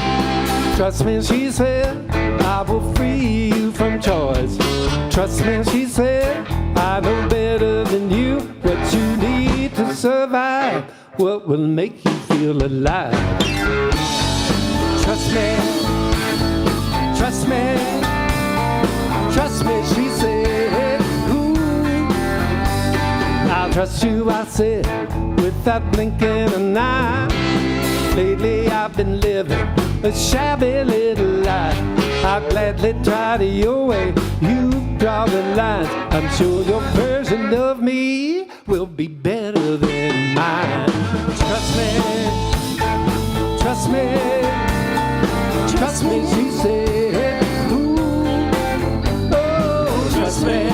Trust me, she said, I will free you from choice. Trust me, she said, I know better than you what you need to survive, what will make you feel alive. Trust me, trust me, trust me, she said, ooh. I'll trust you, I said, without blinking an eye. Lately I've been living a shabby little life. I'll gladly try to your way. You draw the lines. I'm sure your version of me will be better than mine. Trust me, trust me, trust me, she said. Ooh, oh, trust me,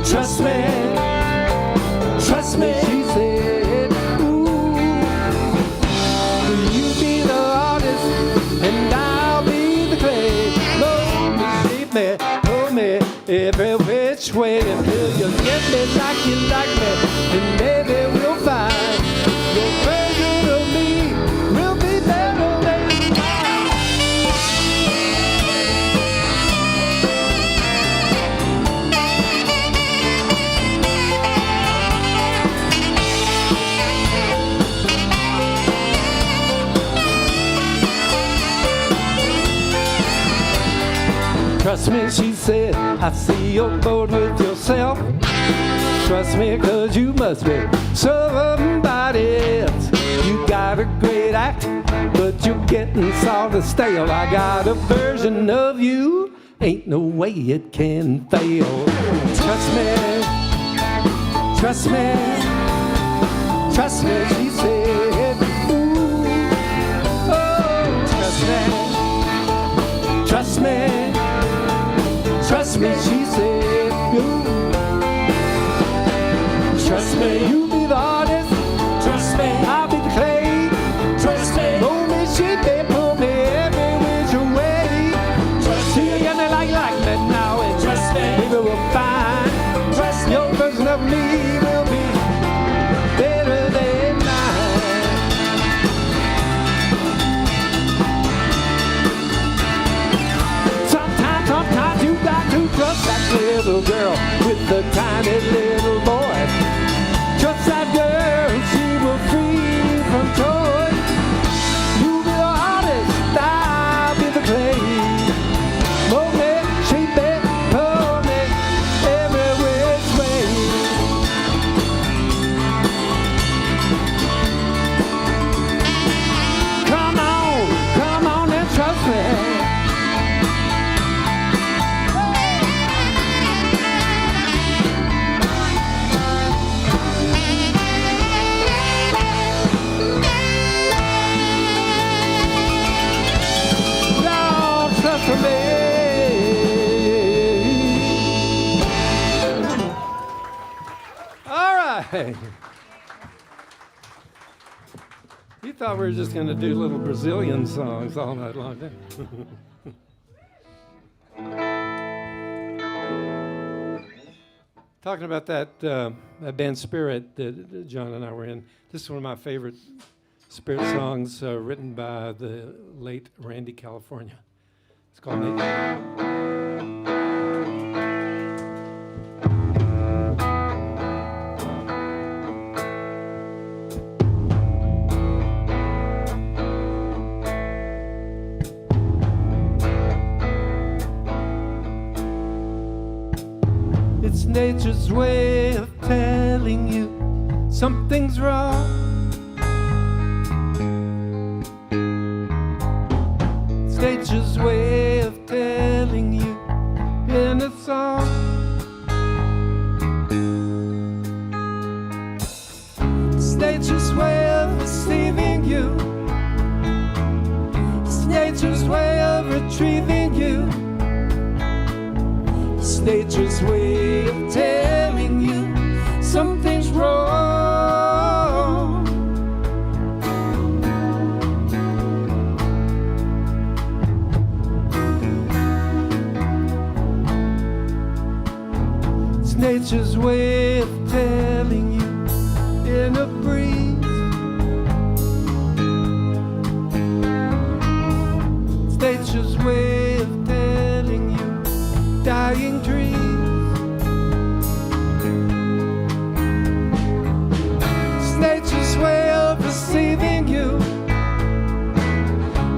trust me, trust me, she said. Ooh, you be the artist and I'll be the clay. Mold me, shape me, hold me every which way until you get me like you like me, and maybe we'll find your version of me will be better than mine. Trust me, she said, I see you're bored with yourself. Trust me, cause you must be somebody else. You got a great act, but you're getting sort of stale. I got a version of you, ain't no way it can fail. Trust me, trust me, trust me, she said. Ooh, oh, trust me, trust me. Trust me, she said, ooh. Trust me, you be the artist. Trust me, I'll be the clay. Trust me, mold me, shape me, pull me every which way. Trust me, you got me like me now, and trust me, maybe we'll find. Trust me, your version of me will be better than mine. Sometimes you got to trust that little girl with the tiny little boy. Trust that girl, she will free you from choice. You be the artist, I'll be the clay. Mold me, shape me, hold me every which way. Come on and trust me. For me. All right. You thought we were just going to do little Brazilian songs all night long, didn't you? Talking about that band Spirit that John and I were in. This is one of my favorite Spirit songs written by the late Randy California. It's called It's nature's way of telling you something's wrong. It's nature's way of telling you in a song. It's nature's way of deceiving you. It's nature's way of retrieving you. It's nature's way of telling you something's wrong. It's nature's way of telling you in a breeze. It's nature's way of telling you dying trees. It's nature's way of receiving you.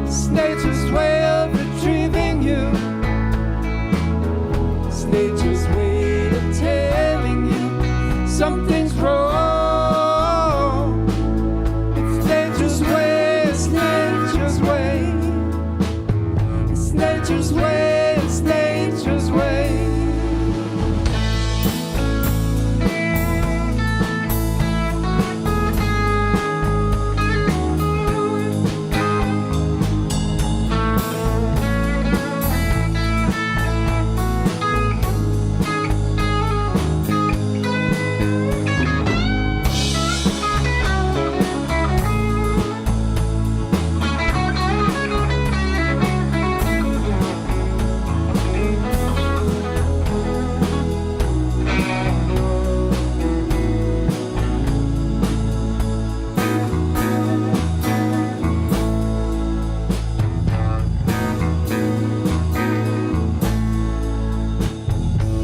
It's nature's way of retrieving you. It's nature's way of telling you something's wrong. It's nature's way, it's nature's way. It's nature's way, it's nature's way.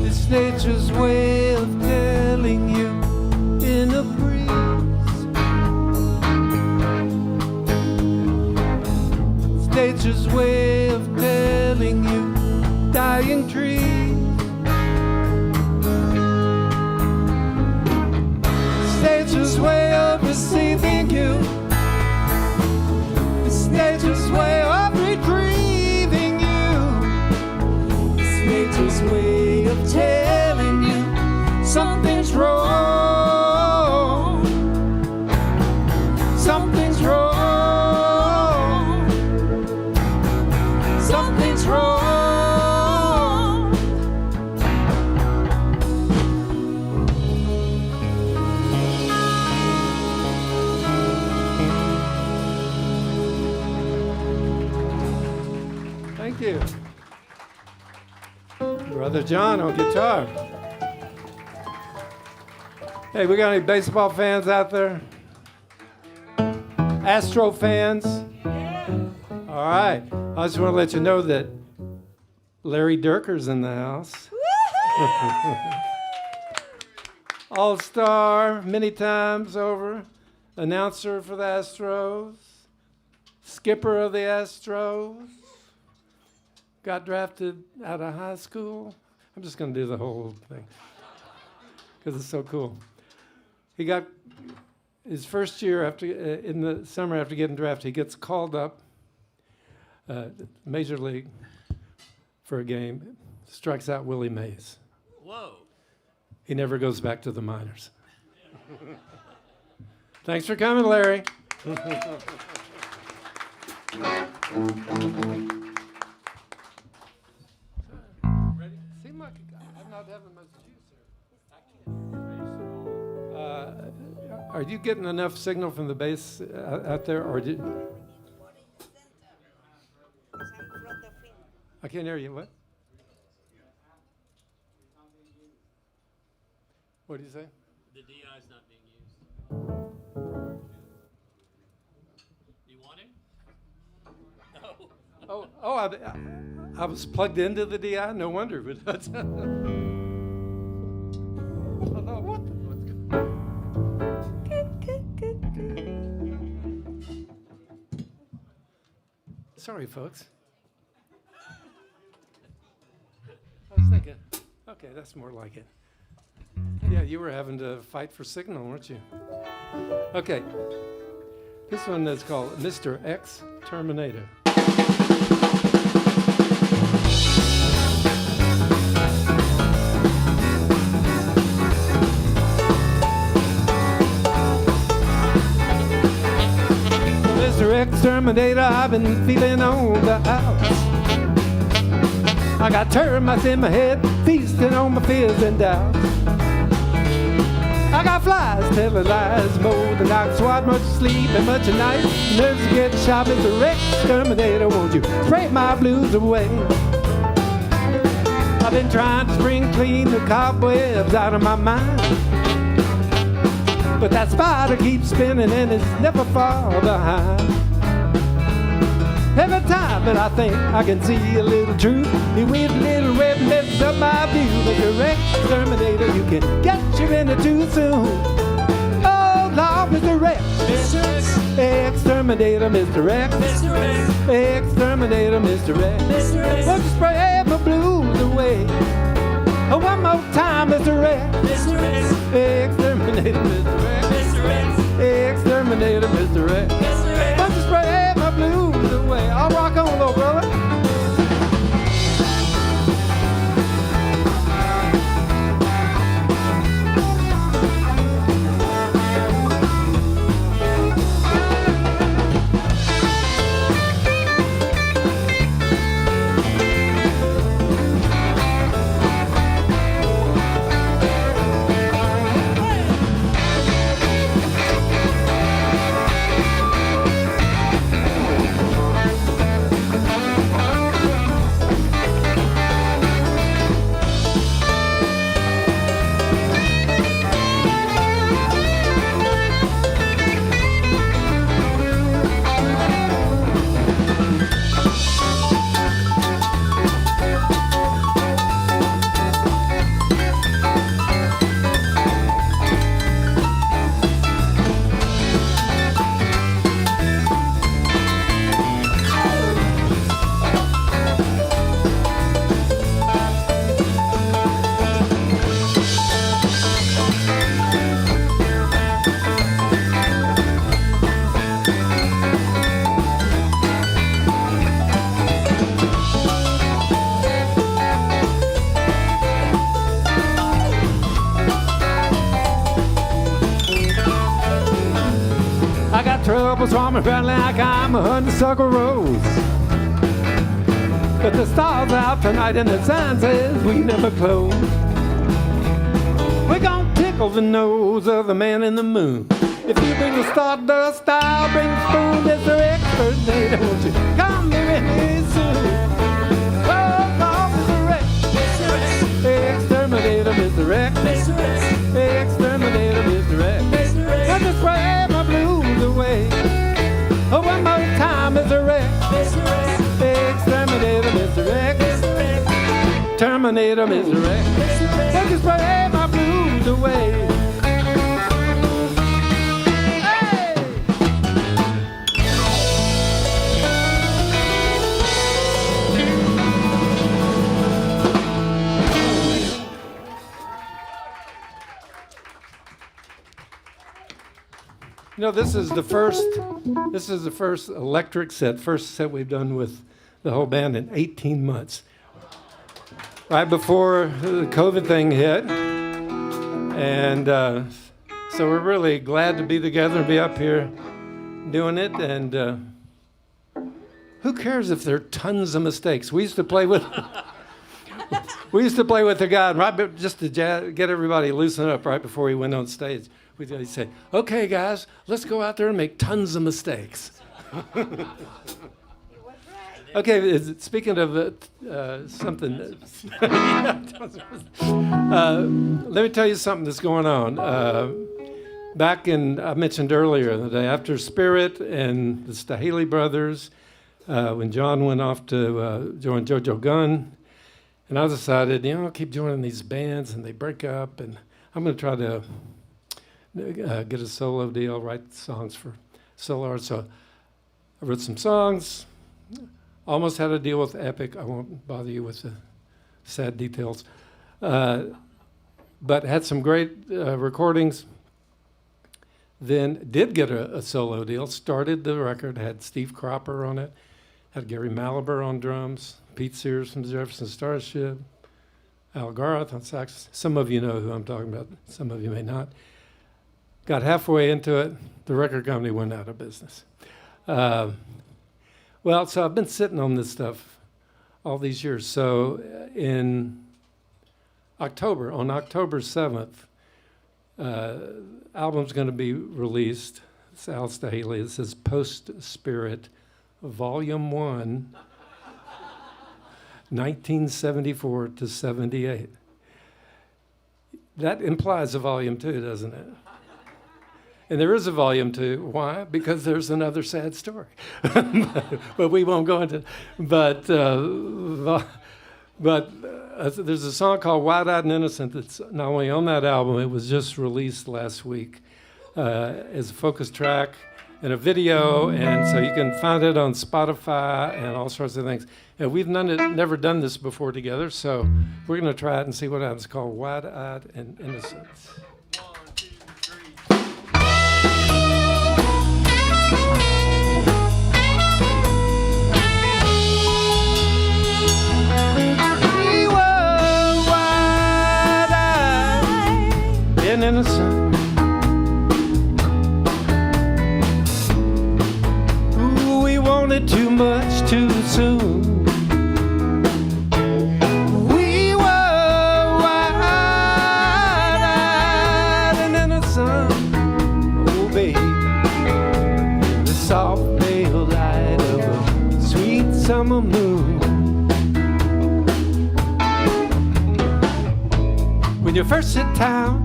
It's nature's way of telling you in a breeze. It's nature's way of telling you dying trees. It's nature's way of receiving you. It's nature's way of retrieving you. It's nature's way of telling you something's wrong. Something's wrong. Something's wrong. Thank you. Brother John on guitar. Hey, we got any baseball fans out there? Astro fans? All right. I just want to let you know that Larry Durker's in the house. All-star, many times over. Announcer for the Astros. Skipper of the Astros. Got drafted out of high school. I'm just going to do the whole thing because it's so cool. He got his first year after in the summer after getting drafted. He gets called up, Major League, for a game. Strikes out Willie Mays. Whoa. He never goes back to the minors. Thanks for coming, Larry. Ready? Seem like I'm not having much juice here. Are you getting enough signal from the bass out there, or did? I can't hear you. What? What do you say? The DI is not being used. You want it? No. I was plugged into the DI. No wonder. But that's what Sorry, folks. I was thinking, okay, that's more like it. Yeah, you were having to fight for signal, weren't you? Okay. This one is called Mr. X Terminator. Mr. Exterminator, I've been feeling on the outs. I got termites in my head, feasting on my fears and doubts. I got flies telling lies, more than I can swat, much sleep and much at night. Nerves are getting sharp, Mr. Exterminator, won't you spray my blues away? I've been trying to spring clean the cobwebs out of my mind, but that spider keeps spinning and it's never far behind. Every time that I think I can see a little truth, you with a little red messes up my view. Mr. Exterminator, you can get your into too soon. Oh, Lord, Mr. X. Mr. X. Exterminator, Mr. X. Mr. X. Exterminator, Mr. X. Mr. X. Won't you spray my blues away? Oh, one more time, Mr. X. Mr. X. Exterminator, Mr. X. Mr. X. Exterminator, Mr. X. Mr. X. Won't you spray my blues away? I'll rock on, little brother. Trouble swarming around like I'm a honeysuckle rose. But the stars are out tonight and the sign says we never close. We're gonna tickle the nose of the man in the moon. If you bring the stardust, I'll bring the spoon. Mr. Exterminator, won't you come here soon? Oh, Lord, Mr. X. Mr. X. Exterminator, Mr. X. Mr. X. Exterminator, Mr. X. Mr. X. Let me spray my blues away. Oh, one more time, Mr. X. Mr. X. Exterminator, Mr. X. Mr. X. Terminator, Mr. X. Mr. X. Let me spray my blues away. You know, this is the first electric set, first set we've done with the whole band in 18 months. Right before the COVID thing hit. And so we're really glad to be together and be up here doing it. And who cares if there are tons of mistakes? We used to play with the guy, right, just to get everybody loosened up right before he went on stage. We'd say, okay, guys, let's go out there and make tons of mistakes. Okay, speaking of something, let me tell you something that's going on. Back in, I mentioned earlier, the day after Spirit and the Staehely brothers, when John went off to join JoJo Gunn, and I decided, I'll keep joining these bands, and they break up, and I'm going to try to get a solo deal, write songs for solo art. So I wrote some songs, almost had a deal with Epic. I won't bother you with the sad details. But but had some great recordings. Then did get a solo deal, started the record, had Steve Cropper on it, had Gary Malaber on drums, Pete Sears from Jefferson Starship, Al Garth on sax. Some of you know who I'm talking about, some of you may not. Got halfway into it, the record company went out of business. Well, so I've been sitting on this stuff all these years. So in October, on October 7th, album's going to be released. It's Al-Staehely. It says Post Spirit, Volume 1, 1974 to 78. That implies a Volume 2, doesn't it? And there is a Volume 2. Why? Because there's another sad story. But we won't go into. But there's a song called Wide-Eyed and Innocent that's not only on that album, it was just released last week as a focus track and a video, and so you can find it on Spotify and all sorts of things. And we've never done this before together, so we're going to try it and see what happens. It's called Wide-Eyed and Innocent. Innocent. Ooh, we wanted too much too soon. We were wide-eyed and innocent. Oh, babe, the soft pale light of a sweet summer moon. When you first hit town,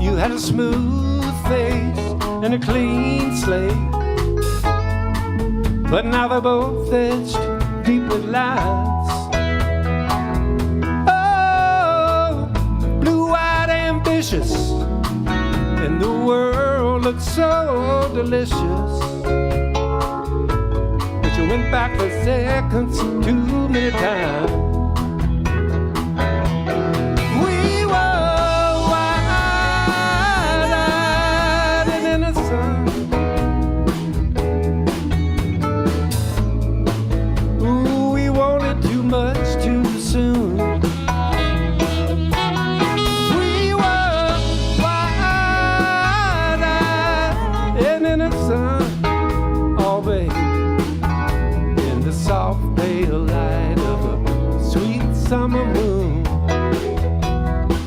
you had a smooth face and a clean slate, but now they're both edged deep with lines. Oh, blue-eyed ambitious, and the world looks so delicious. But you went back for seconds too many times. Summer moon,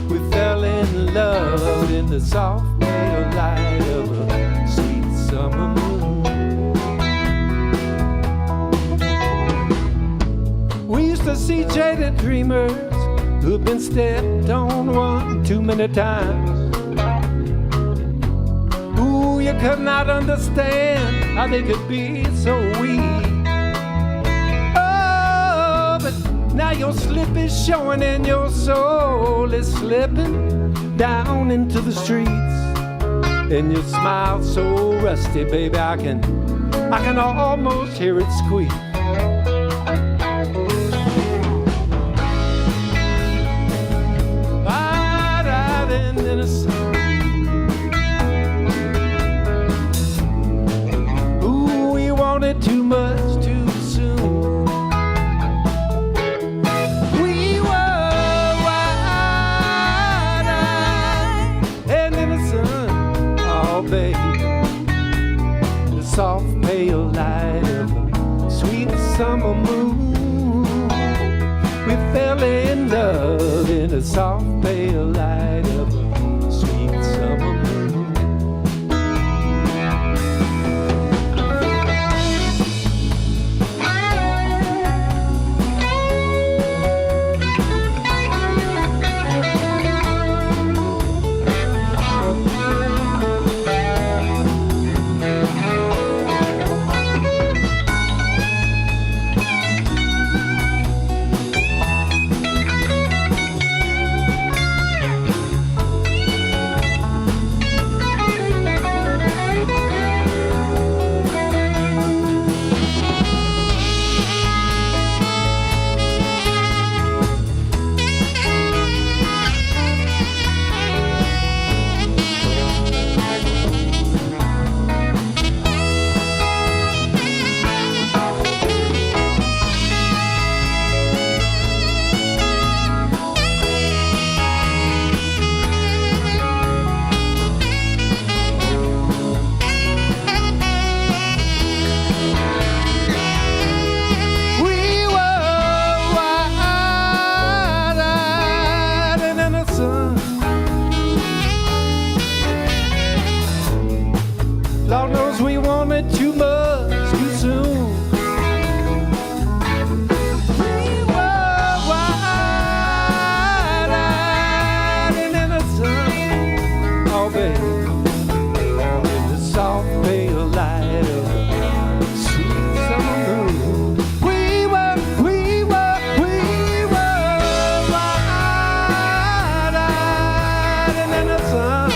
we fell in love in the soft pale light of a sweet summer moon. We used to see jaded dreamers who've been stepped on one too many times. Ooh, you could not understand how they could be so weak. Now your slip is showing and your soul is slipping down into the streets. And your smile so rusty, baby, I can almost hear it squeak. Wide-eyed and innocent. Ooh, we wanted too much too soon. The soft pale light of a sweet summer moon. We fell in love in the soft pale light of a sweet summer moon. went too much too soon. We were wide-eyed and innocent, oh baby, in the soft pale light of the sweet summer moon. We were wide-eyed and innocent.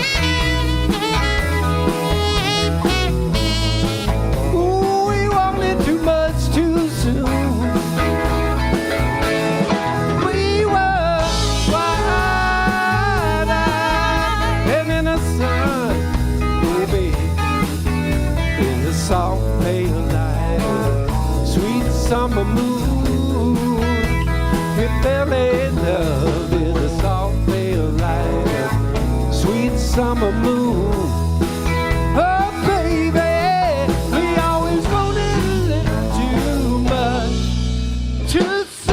Ooh, we walked in too much too soon. We were wide-eyed and innocent, baby, in the soft pale light of the sweet summer moon. We fell in love in the soft pale light of the sweet summer moon. Oh, baby, we always wanted a little too much too soon.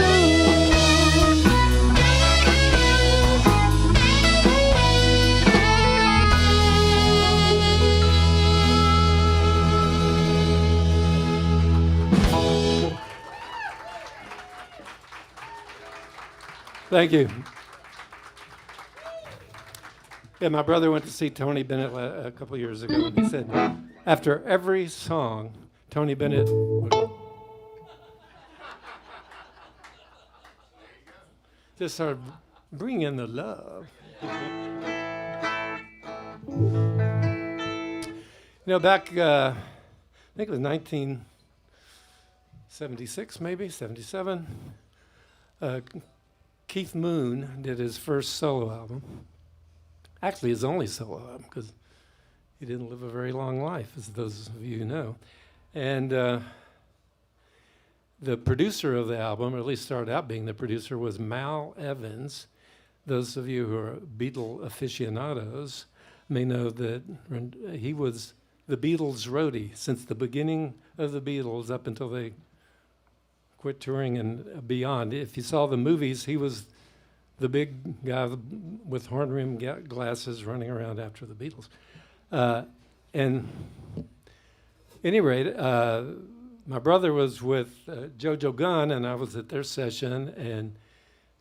Thank you. Yeah, my brother went to see Tony Bennett a couple years ago, and he said after every song, Tony Bennett would just sort of bring in the love. You know, back, I think it was 1976, maybe, 77, Keith Moon did his first solo album. Actually, his only solo album, because he didn't live a very long life, as those of you know. And the producer of the album, or at least started out being the producer, was Mal Evans. Those of you who are Beatle aficionados may know that he was the Beatles' roadie since the beginning of the Beatles up until they quit touring and beyond. If you saw the movies, he was the big guy with horn-rimmed glasses running around after the Beatles. And any rate, my brother was with JoJo Gunn, and I was at their session, and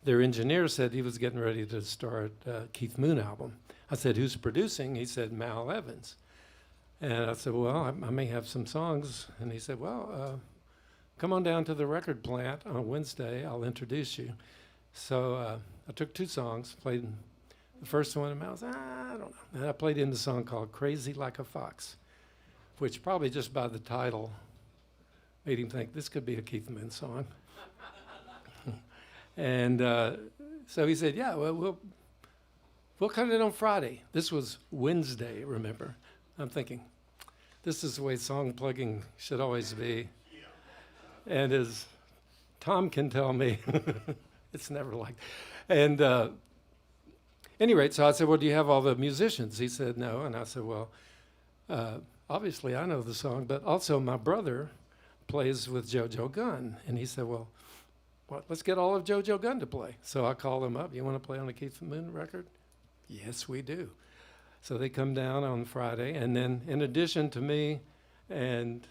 their engineer said he was getting ready to start Keith Moon album. I said, who's producing? He said, Mal Evans. And I said, well, I may have some songs. And he said, well, come on down to the record plant on Wednesday. I'll introduce you. So I took 2 songs, played the first one, and I was, I don't know. And I played in the song called Crazy Like a Fox, which probably just by the title made him think this could be a Keith Moon song. And so he said, yeah, well, we'll cut it on Friday. This was Wednesday, remember. I'm thinking, this is the way song plugging should always be. And as Tom can tell me, it's never like. And any rate, so I said, well, do you have all the musicians? He said, no. And I said, well, obviously I know the song, but also my brother plays with JoJo Gunn. And he said, well, let's get all of JoJo Gunn to play. So I called him up. You want to play on the Keith Moon record? Yes, we do. So they come down on Friday. And then in addition to me and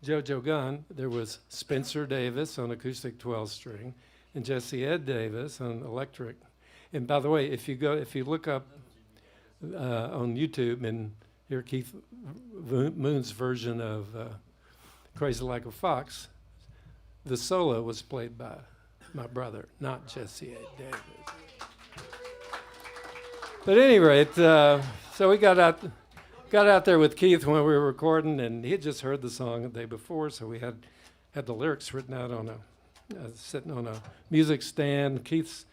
JoJo Gunn, there was Spencer Davis on acoustic 12-string and Jesse Ed Davis on electric. And by the way, if you look up on YouTube and hear Keith Moon's version of Crazy Like a Fox, the solo was played by my brother, not Jesse Ed Davis. But at any rate, so we got out there with Keith when we were recording, and he had just heard the song the day before, so we had the lyrics written out on sitting on a music stand. Keith's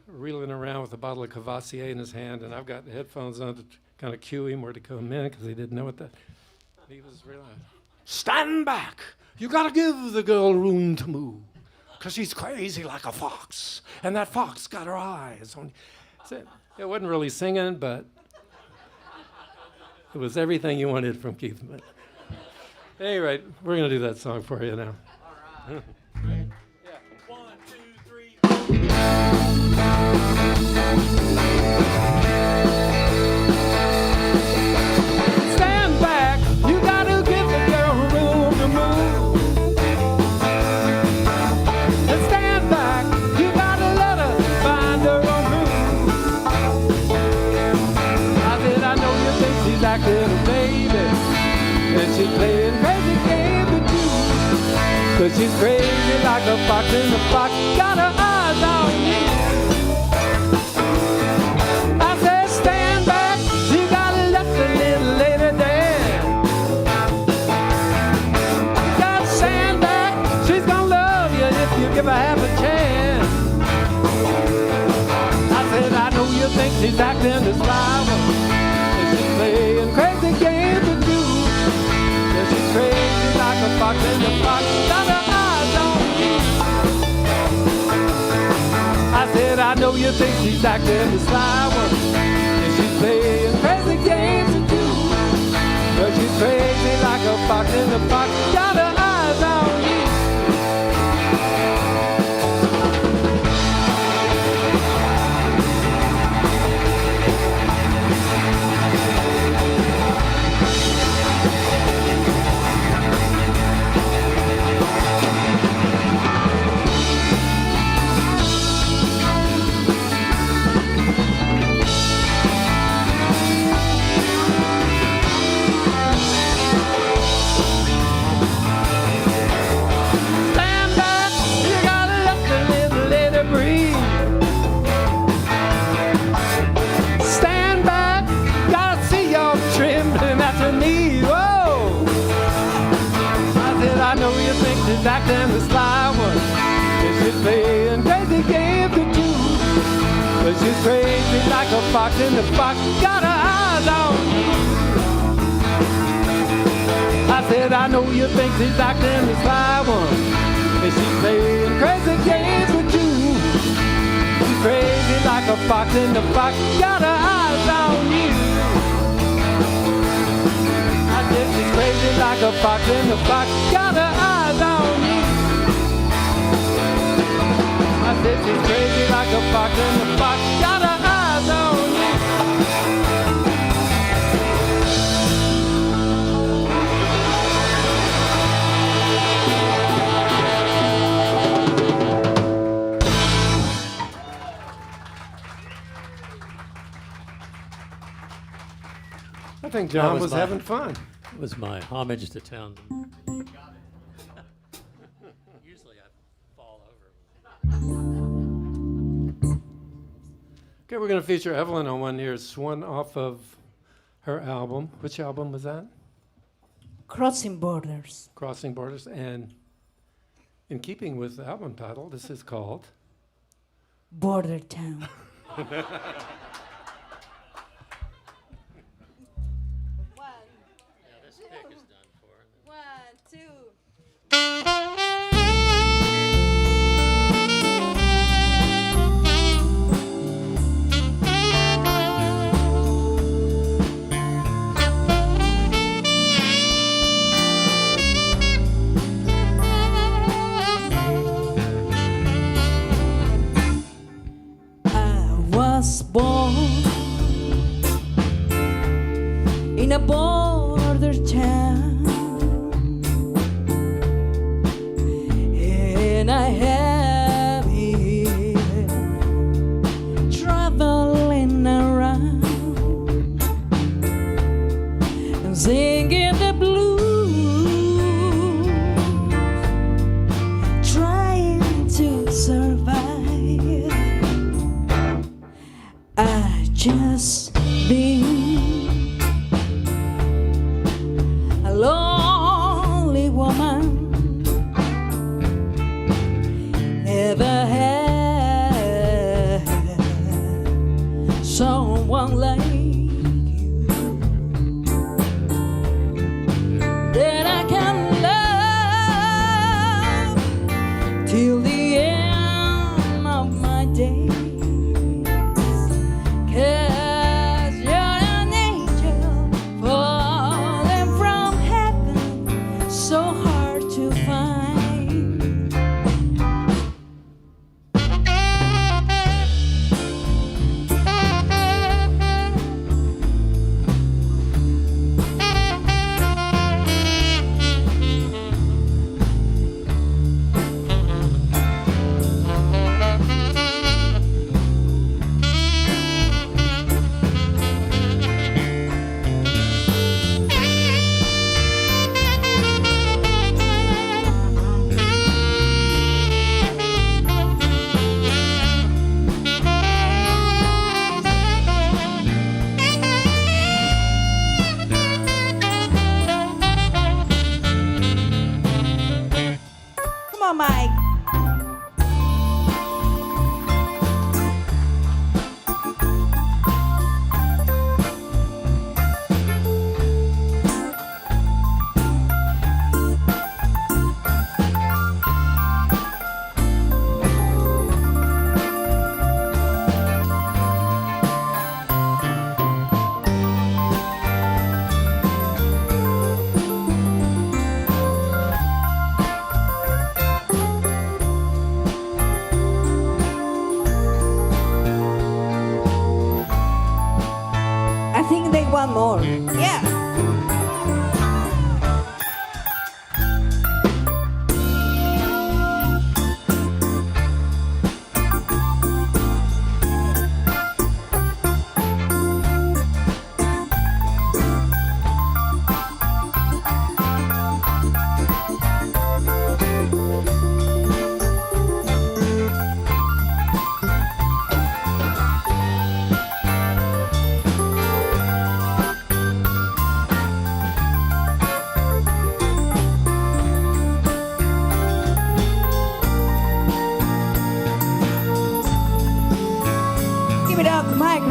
reeling around with a bottle of Cavassier in his hand, and I've got the headphones on to kind of cue him where to come in because he didn't know what that. He was realizing, stand back! You gotta give the girl room to move, because she's crazy like a fox, and that fox got her eyes on you. So it wasn't really singing, but it was everything you wanted from Keith Moon. At any rate, we're going to do that song for you now. All right. Yeah. 1, 2, 3. Stand back, you got to give Cause she's crazy like a fox in the box, got her eyes on you. I said stand back, you gotta let the little lady dance. You gotta stand back, she's gonna love you if you give her half a chance. I said I know you think she's acting this sly one, and she's playing crazy games with you. Cause she's crazy like a fox in the box, got her eyes on you. I said I know you think she's acting the sly one, and she's playing crazy games with you. But she's crazy like a fox in the box, got her eyes on you. She's acting the sly one, and she's playing crazy games with you. But she's crazy like a fox in the box, got her eyes on you. I said I know you think she's acting the sly one, and she's playing crazy games with you. She's crazy like a fox in the box, got her eyes on you. I said she's crazy like a fox in the box, got her eyes on you. I said she's crazy like a fox in the box, got her eyes on you. I think John was having fun. It was my homage to Townsend. Usually I fall over. Okay, we're going to feature Evelyn on one here. It's one off of her album. Which album was that? Crossing Borders. Crossing Borders. And in keeping with the album title, this is called Border Town. Yeah, this pick is done for. 1, 2. Was born in a border town, and I have been traveling around and singing the blues, trying to survive. I just been a lonely woman, never had someone like you that I can love till the end of my days.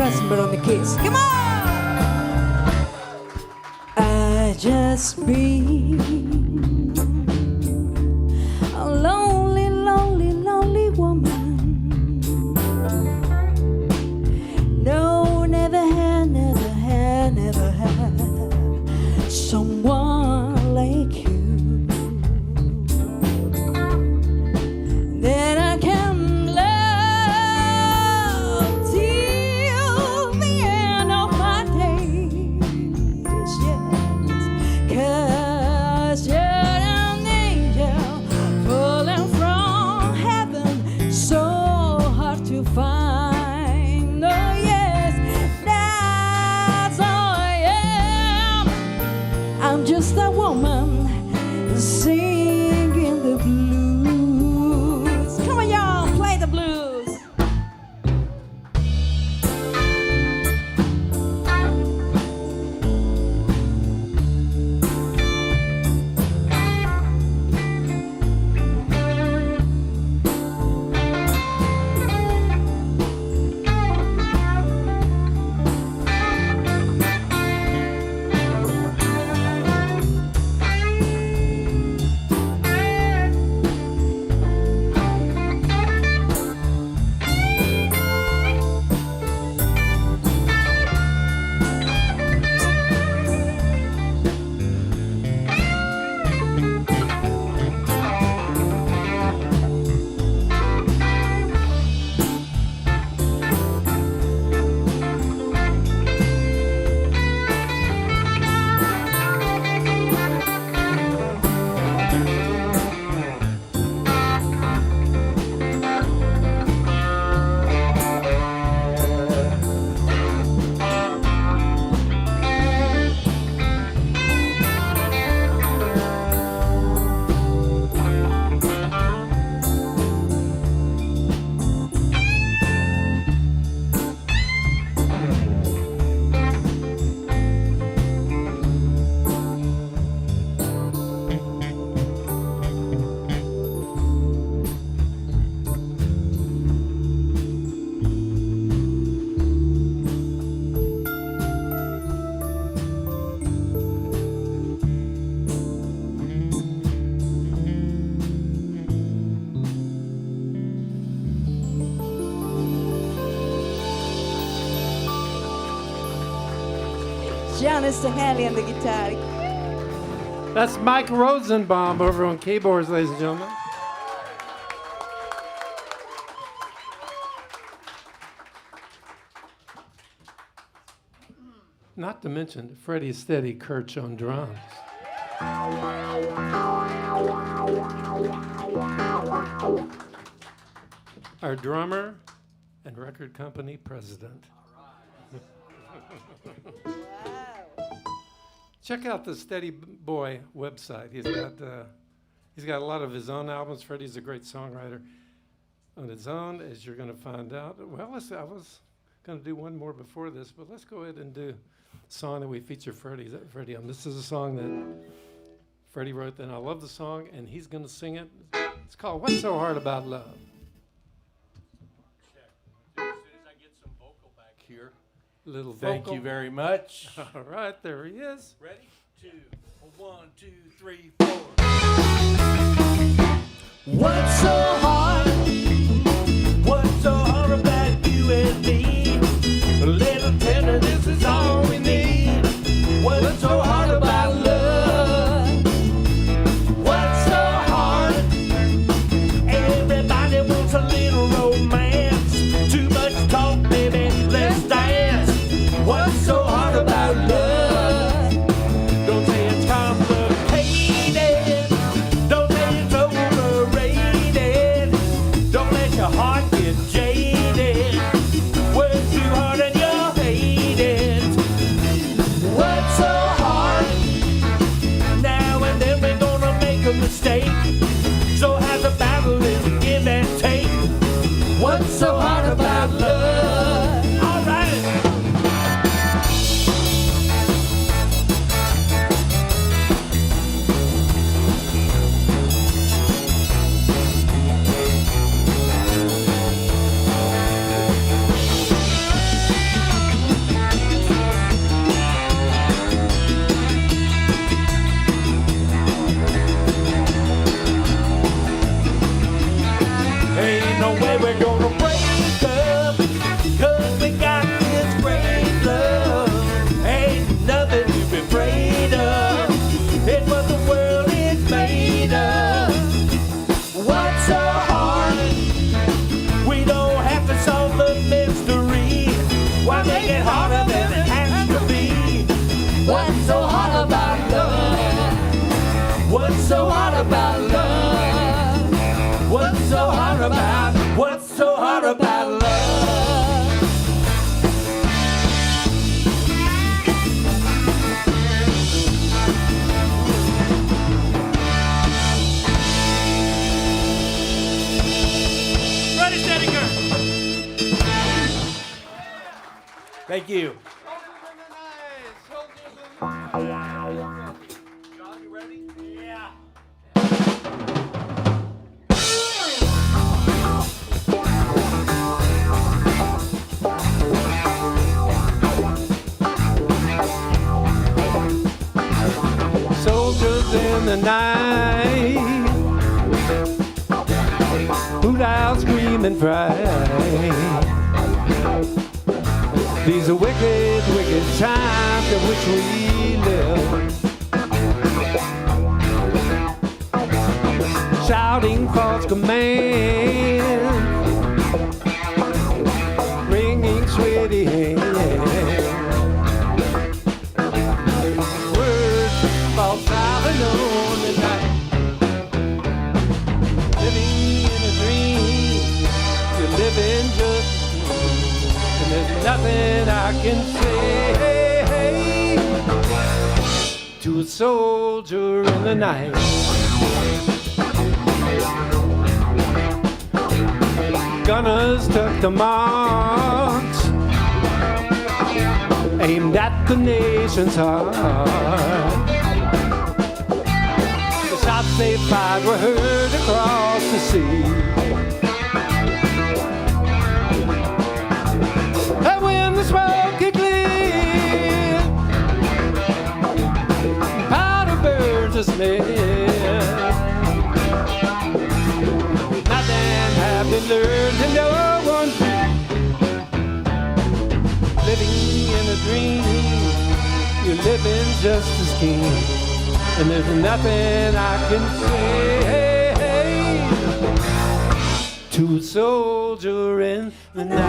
Rosenberg on the keys. Come on! I just been a lonely, lonely, lonely woman. No, never had, never had, never had someone like you. That I can love till the end of my days, yes. 'Cause you're an angel falling from heaven, so hard to find. Oh yes, that's all I am. I'm just a woman singing the blues. Come on, y'all, play the blues. Al-Staehely on the guitar. That's Mike Rosenbaum over on keyboards, ladies and gentlemen. Not to mention Freddie Steady Kirch on drums. Our drummer and record company president. Check out the Steady Boy website. He's got a lot of his own albums. Freddie's a great songwriter on his own, as you're going to find out. Well, I was going to do one more before this, but let's go ahead and do a song that we feature Freddie on. This is a song that Freddie wrote, and I love the song, and he's going to sing it. It's called "What's So Hard About Love." As soon as I get some vocal back here. Little Thank vocal. you very much. All right, there he is. Ready? 2, 1, 2, 3, 4. What's so hard? What's so hard about you and me? A little tenderness is all we need. What's so hard about love? What's so hard? Everybody wants a little romance. Too much talk, baby, let's dance. What's so hard about love? Don't say it's complicated. Don't say it's overrated. Don't let your heart get jaded. Work too hard and you'll hate it. What's so hard? Now and then we're gonna make a mistake. So has a battle is give and take. What's so hard about love? All right. so hard about love? What's so hard about? What's so hard about love? Ready, steady, go. Thank you. John, you ready? Yeah. Soldiers in the night, who out scream and fright. These are wicked, wicked times in which we live. Shouting false commands, ringing sweaty hands. Words fall silent on the night. Living in a dream, you're living just and there's nothing I can say to a soldier in the night. Gunners took the marks, aimed at the nation's heart. The shots they fired were heard across the sea. And when the smoke had cleared, powder burns the smell. Nothing had been learned and no one living in a dream. You're living just as keen, and there's nothing I can say to a soldier in the night.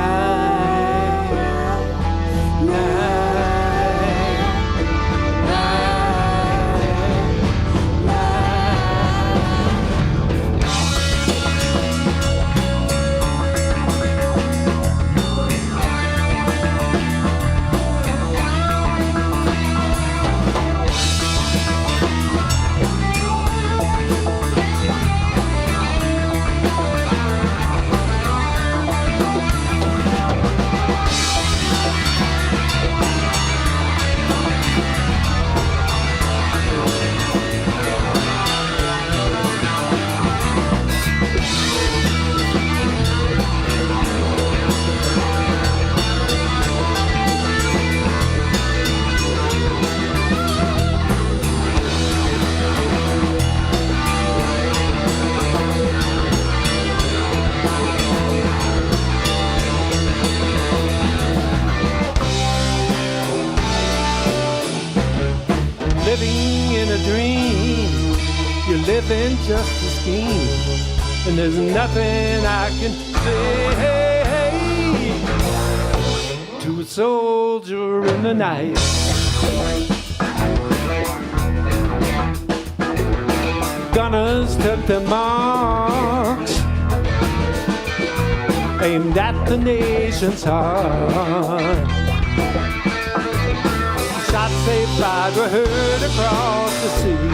Living in a dream, you're living just as keen, and there's nothing I can say to a soldier in the night. Gunners took their marks, aimed at the nation's heart. Shots they fired were heard across the sea.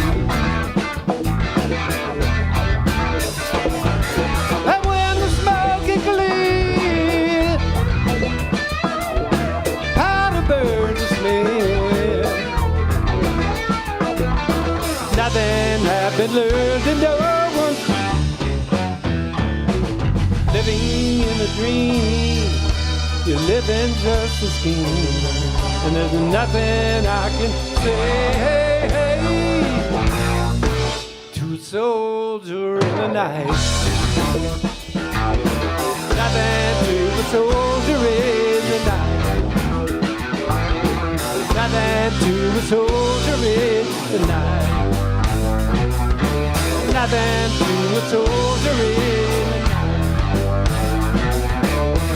And when the smoke had cleared, powder burns the smell. Nothing had been learned and no one living in a dream. You're living just as keen, and there's nothing I can say to a soldier in the night. Nothing to a soldier in the night. Nothing to a soldier in the night. Nothing to a soldier in the night.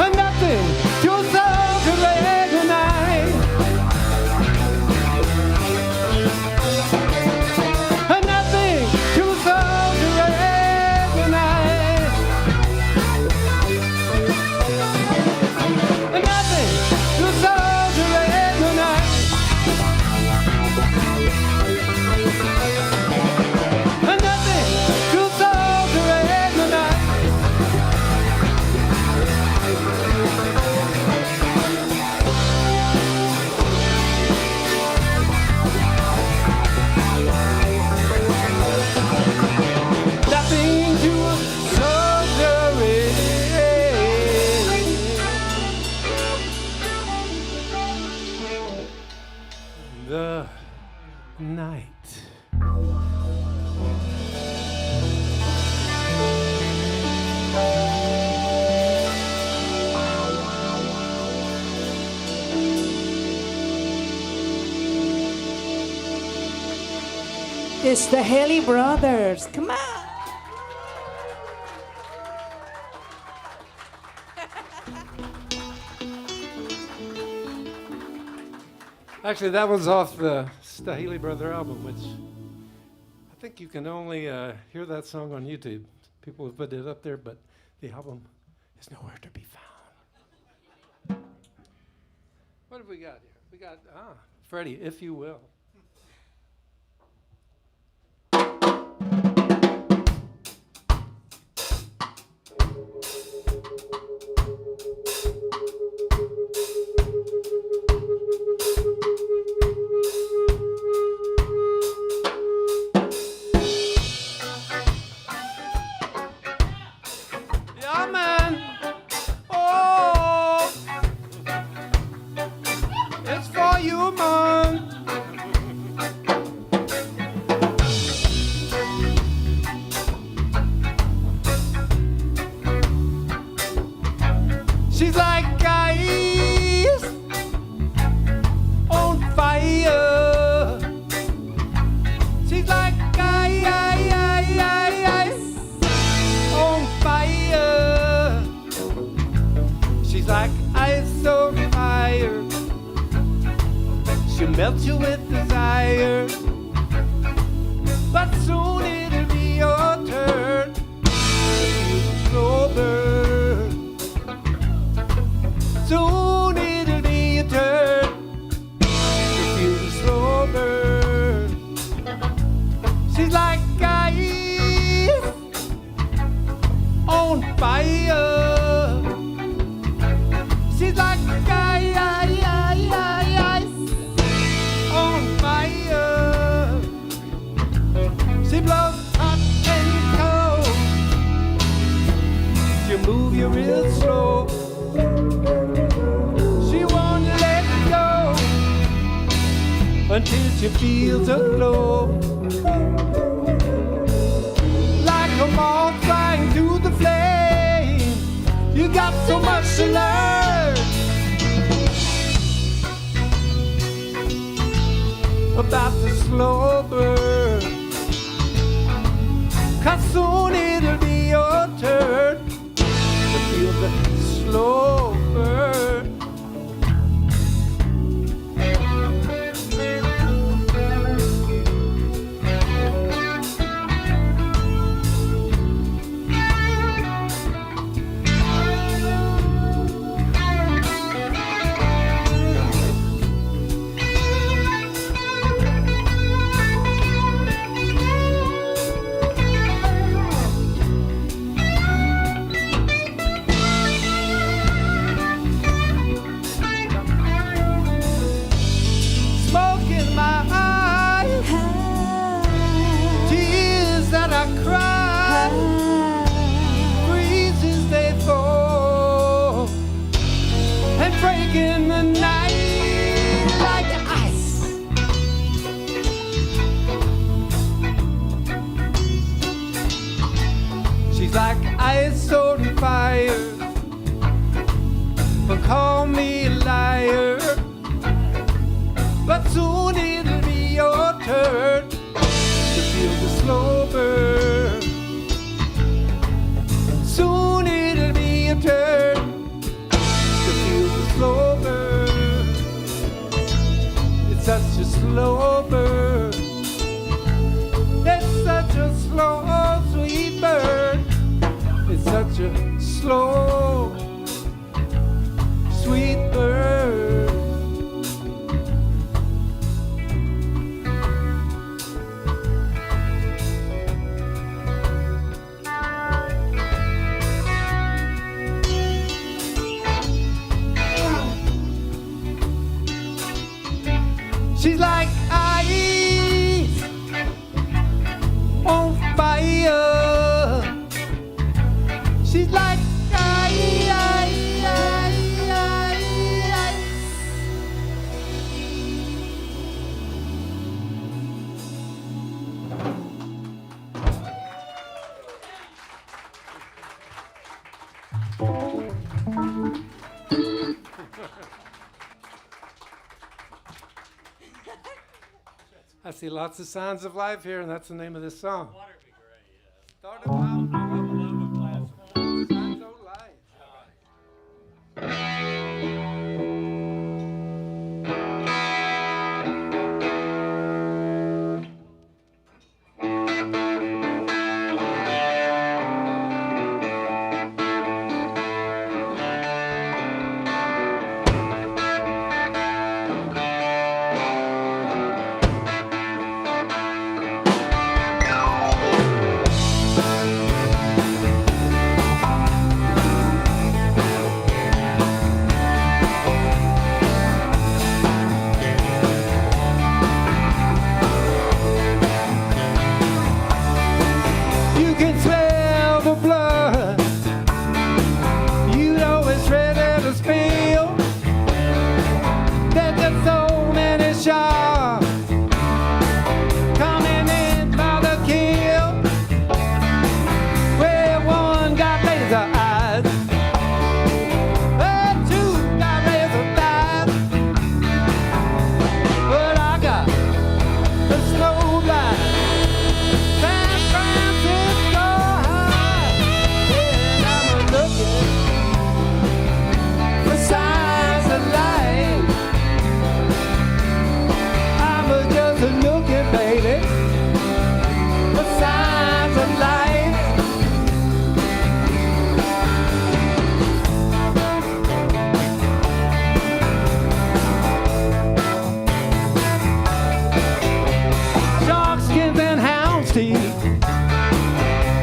Nothing to a soldier in the night. Nothing to a Staehely brothers. Come on. Actually, that was off the Staehely Brother album, which I think you can only hear that song on YouTube. People have put it up there, but the album is nowhere to be found. What have we got here? We got, Freddie, If You Will. Yeah, man. Oh, it's for you, man. She's like ice on fire. She's like ice on fire. She's like ice on fire. She'll melt you with desire. But soon it'll be your turn to feel the slow burn. Soon it'll be your turn to feel the slow burn. She's like ice on fire. She's like ice on fire. She blows hot and cold. She'll move you real slow. She won't let go until she feels a glow. Like a moth flying through the flame. You got so much to learn about the slow burn. 'Cause soon it'll be your turn to feel the slow burn. Smoke in my eyes, tears that I cry, breezes they fall, and break in the night like ice. She's like ice on fire, but call me a liar. But soon it'll be your turn to feel the slow burn. Soon it'll be your turn to feel the slow burn. It's such a slow burn. It's such a slow, sweet burn. It's such a slow, sweet burn. She's like ice on fire. She's like ice. That's see lots of signs of life here, and that's the name of this song. Water would be great, yeah. Start it out. Signs of life. You can smell the blood. You know it's ready to spill. There's just so many sharks coming in for the kill. Well, one got laser eyes, and two got razor thighs, but I got the snow blind. San Francisco high, and I'm looking for signs of life. I'm just looking, baby, for signs of life. Shark skins and hound's teeth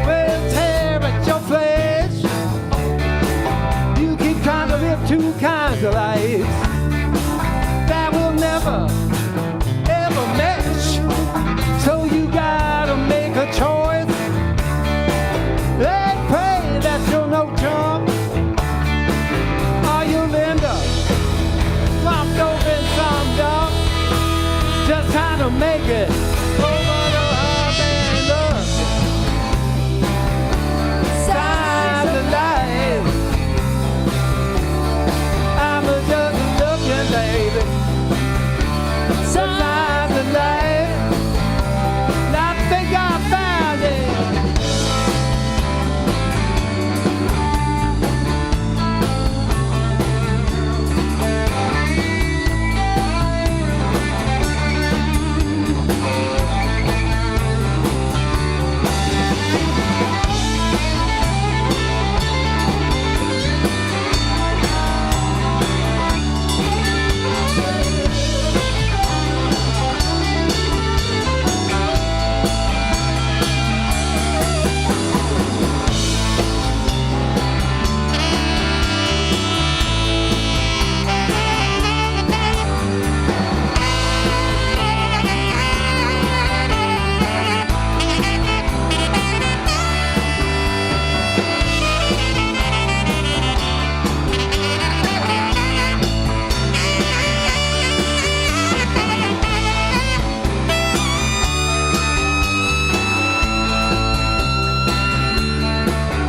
will tear at your flesh. You keep trying to live two kinds of lives that will never, ever mesh. So you gotta make a choice. Let's pray that you're no chump, or you'll end up swamped over in some dump, just trying to make it over the hump and look. Signs of life. I'm just looking, baby. Signs of life. And I think I found it.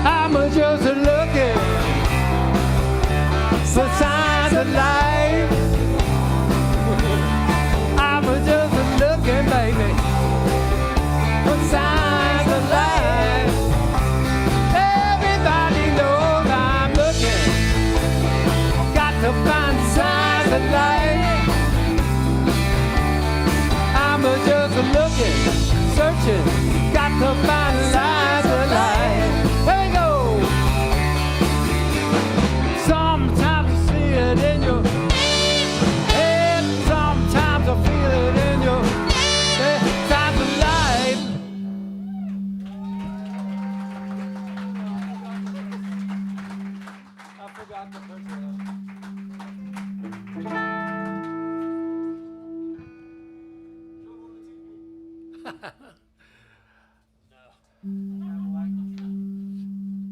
I'm just looking for signs of life. I'm just looking, baby, for signs of life. Everybody knows I'm looking. Got to find signs of life. I'm just looking, searching. Got to find signs of life. Here we go. Sometimes I see it in your head. Sometimes I feel it in your signs of life. I forgot to put it up.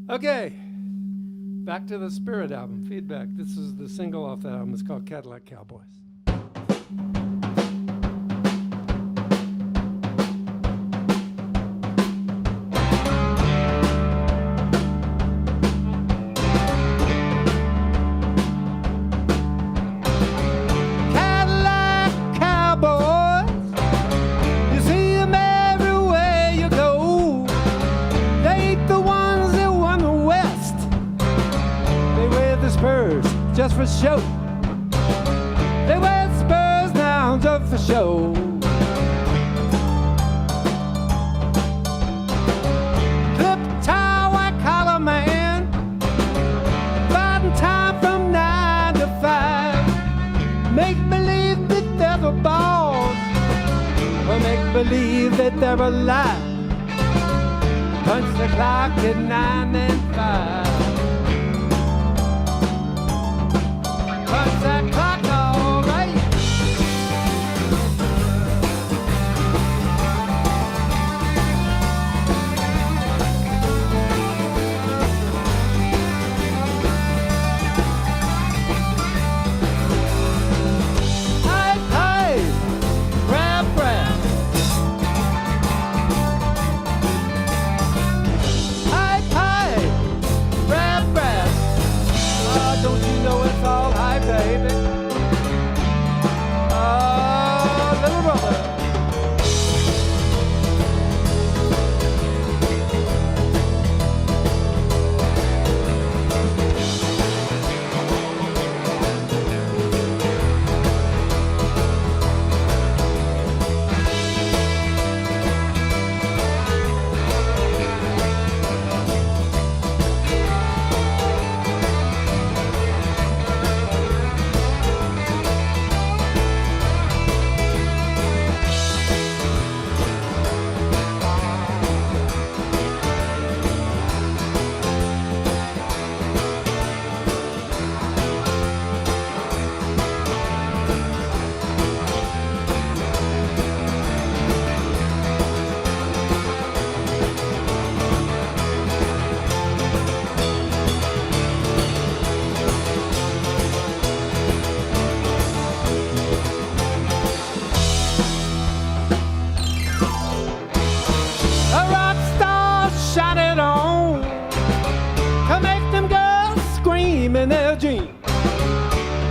Okay, back to the Spirit album, Feedback. This is the single off that album. It's called Cadillac Cowboys. Cadillac Cowboys, just for show. They wear spurs now just for show. Clip tie, white collar man, fighting time from 9 to 5. Make believe that they're a boss, or make believe that they're alive. Punch the clock at 9 and 5. Punch that clock, all right. Hey, hey, rap, rap. Hey, hey, rap, rap. Oh, don't you know it's all high, baby? Oh, little brother. A rock star shining on to make them girls scream in their jeans.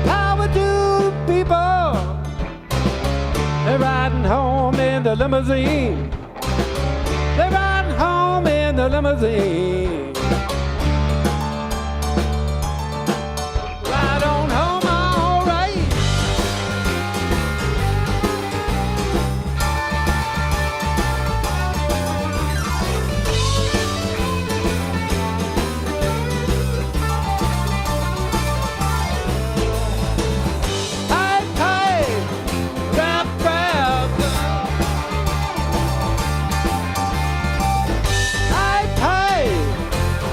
Power to people, they're riding home in the limousine. They're riding home in the limousine. Ride on home, all right. Hey, hey, rap, rap. Hey, hey,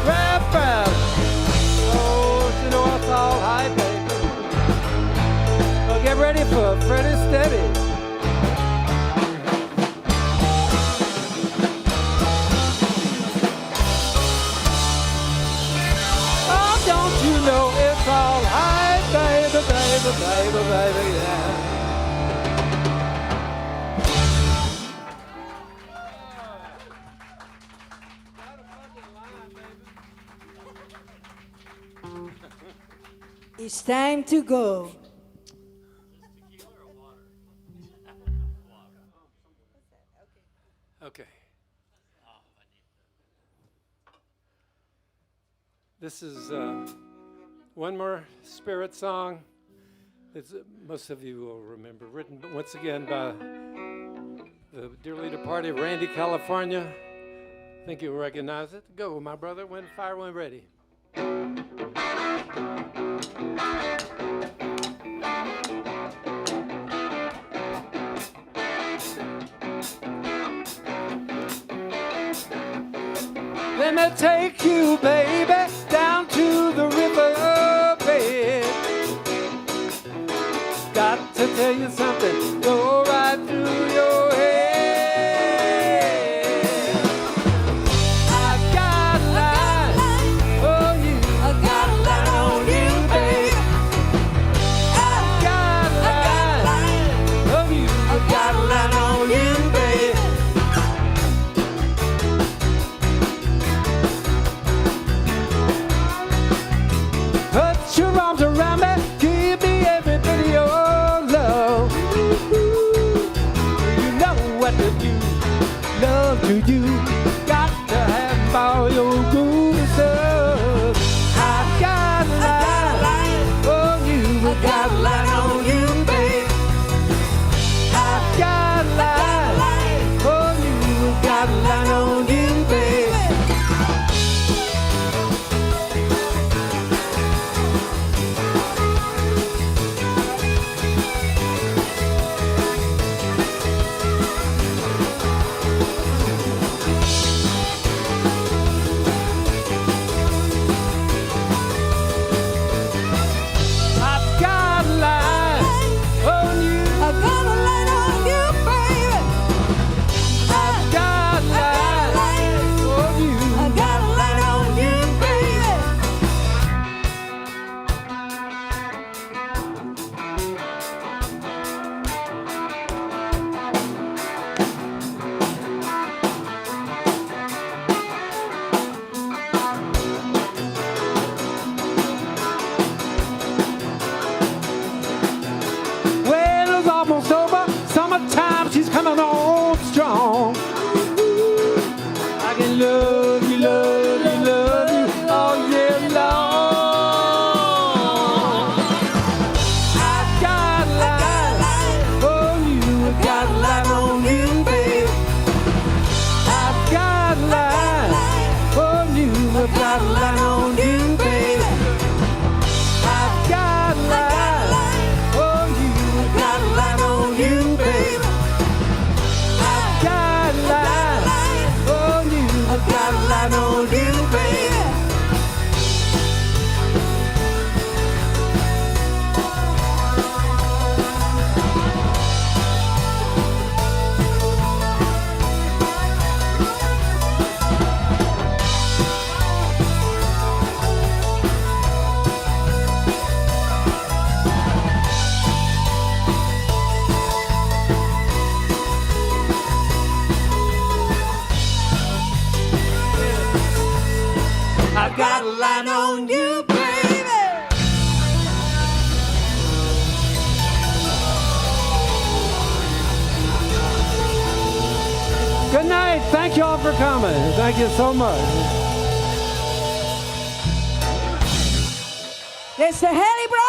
rap, rap. Oh, you know it's all high, baby. Well, get ready for Freddie Steady. Oh, don't you know it's all high, baby, baby, baby, baby, yeah. It's time to go. Okay. This is one more spirit song. It's, most of you will remember, written once again by the dearly departed Randy, California. I think you'll recognize it. Go, my brother, when fire when ready. Let me take you, baby, down to the river bed. Got to tell you something, go right through your head. I got a line for you. I got a line on you, baby. I got a line for you. I got a line on you, baby. Put your arms around me, give me every bit of your love. I've got a line on you, baby. Good night. Thank you all for coming. Thank you so much. It's the Haley Brothers.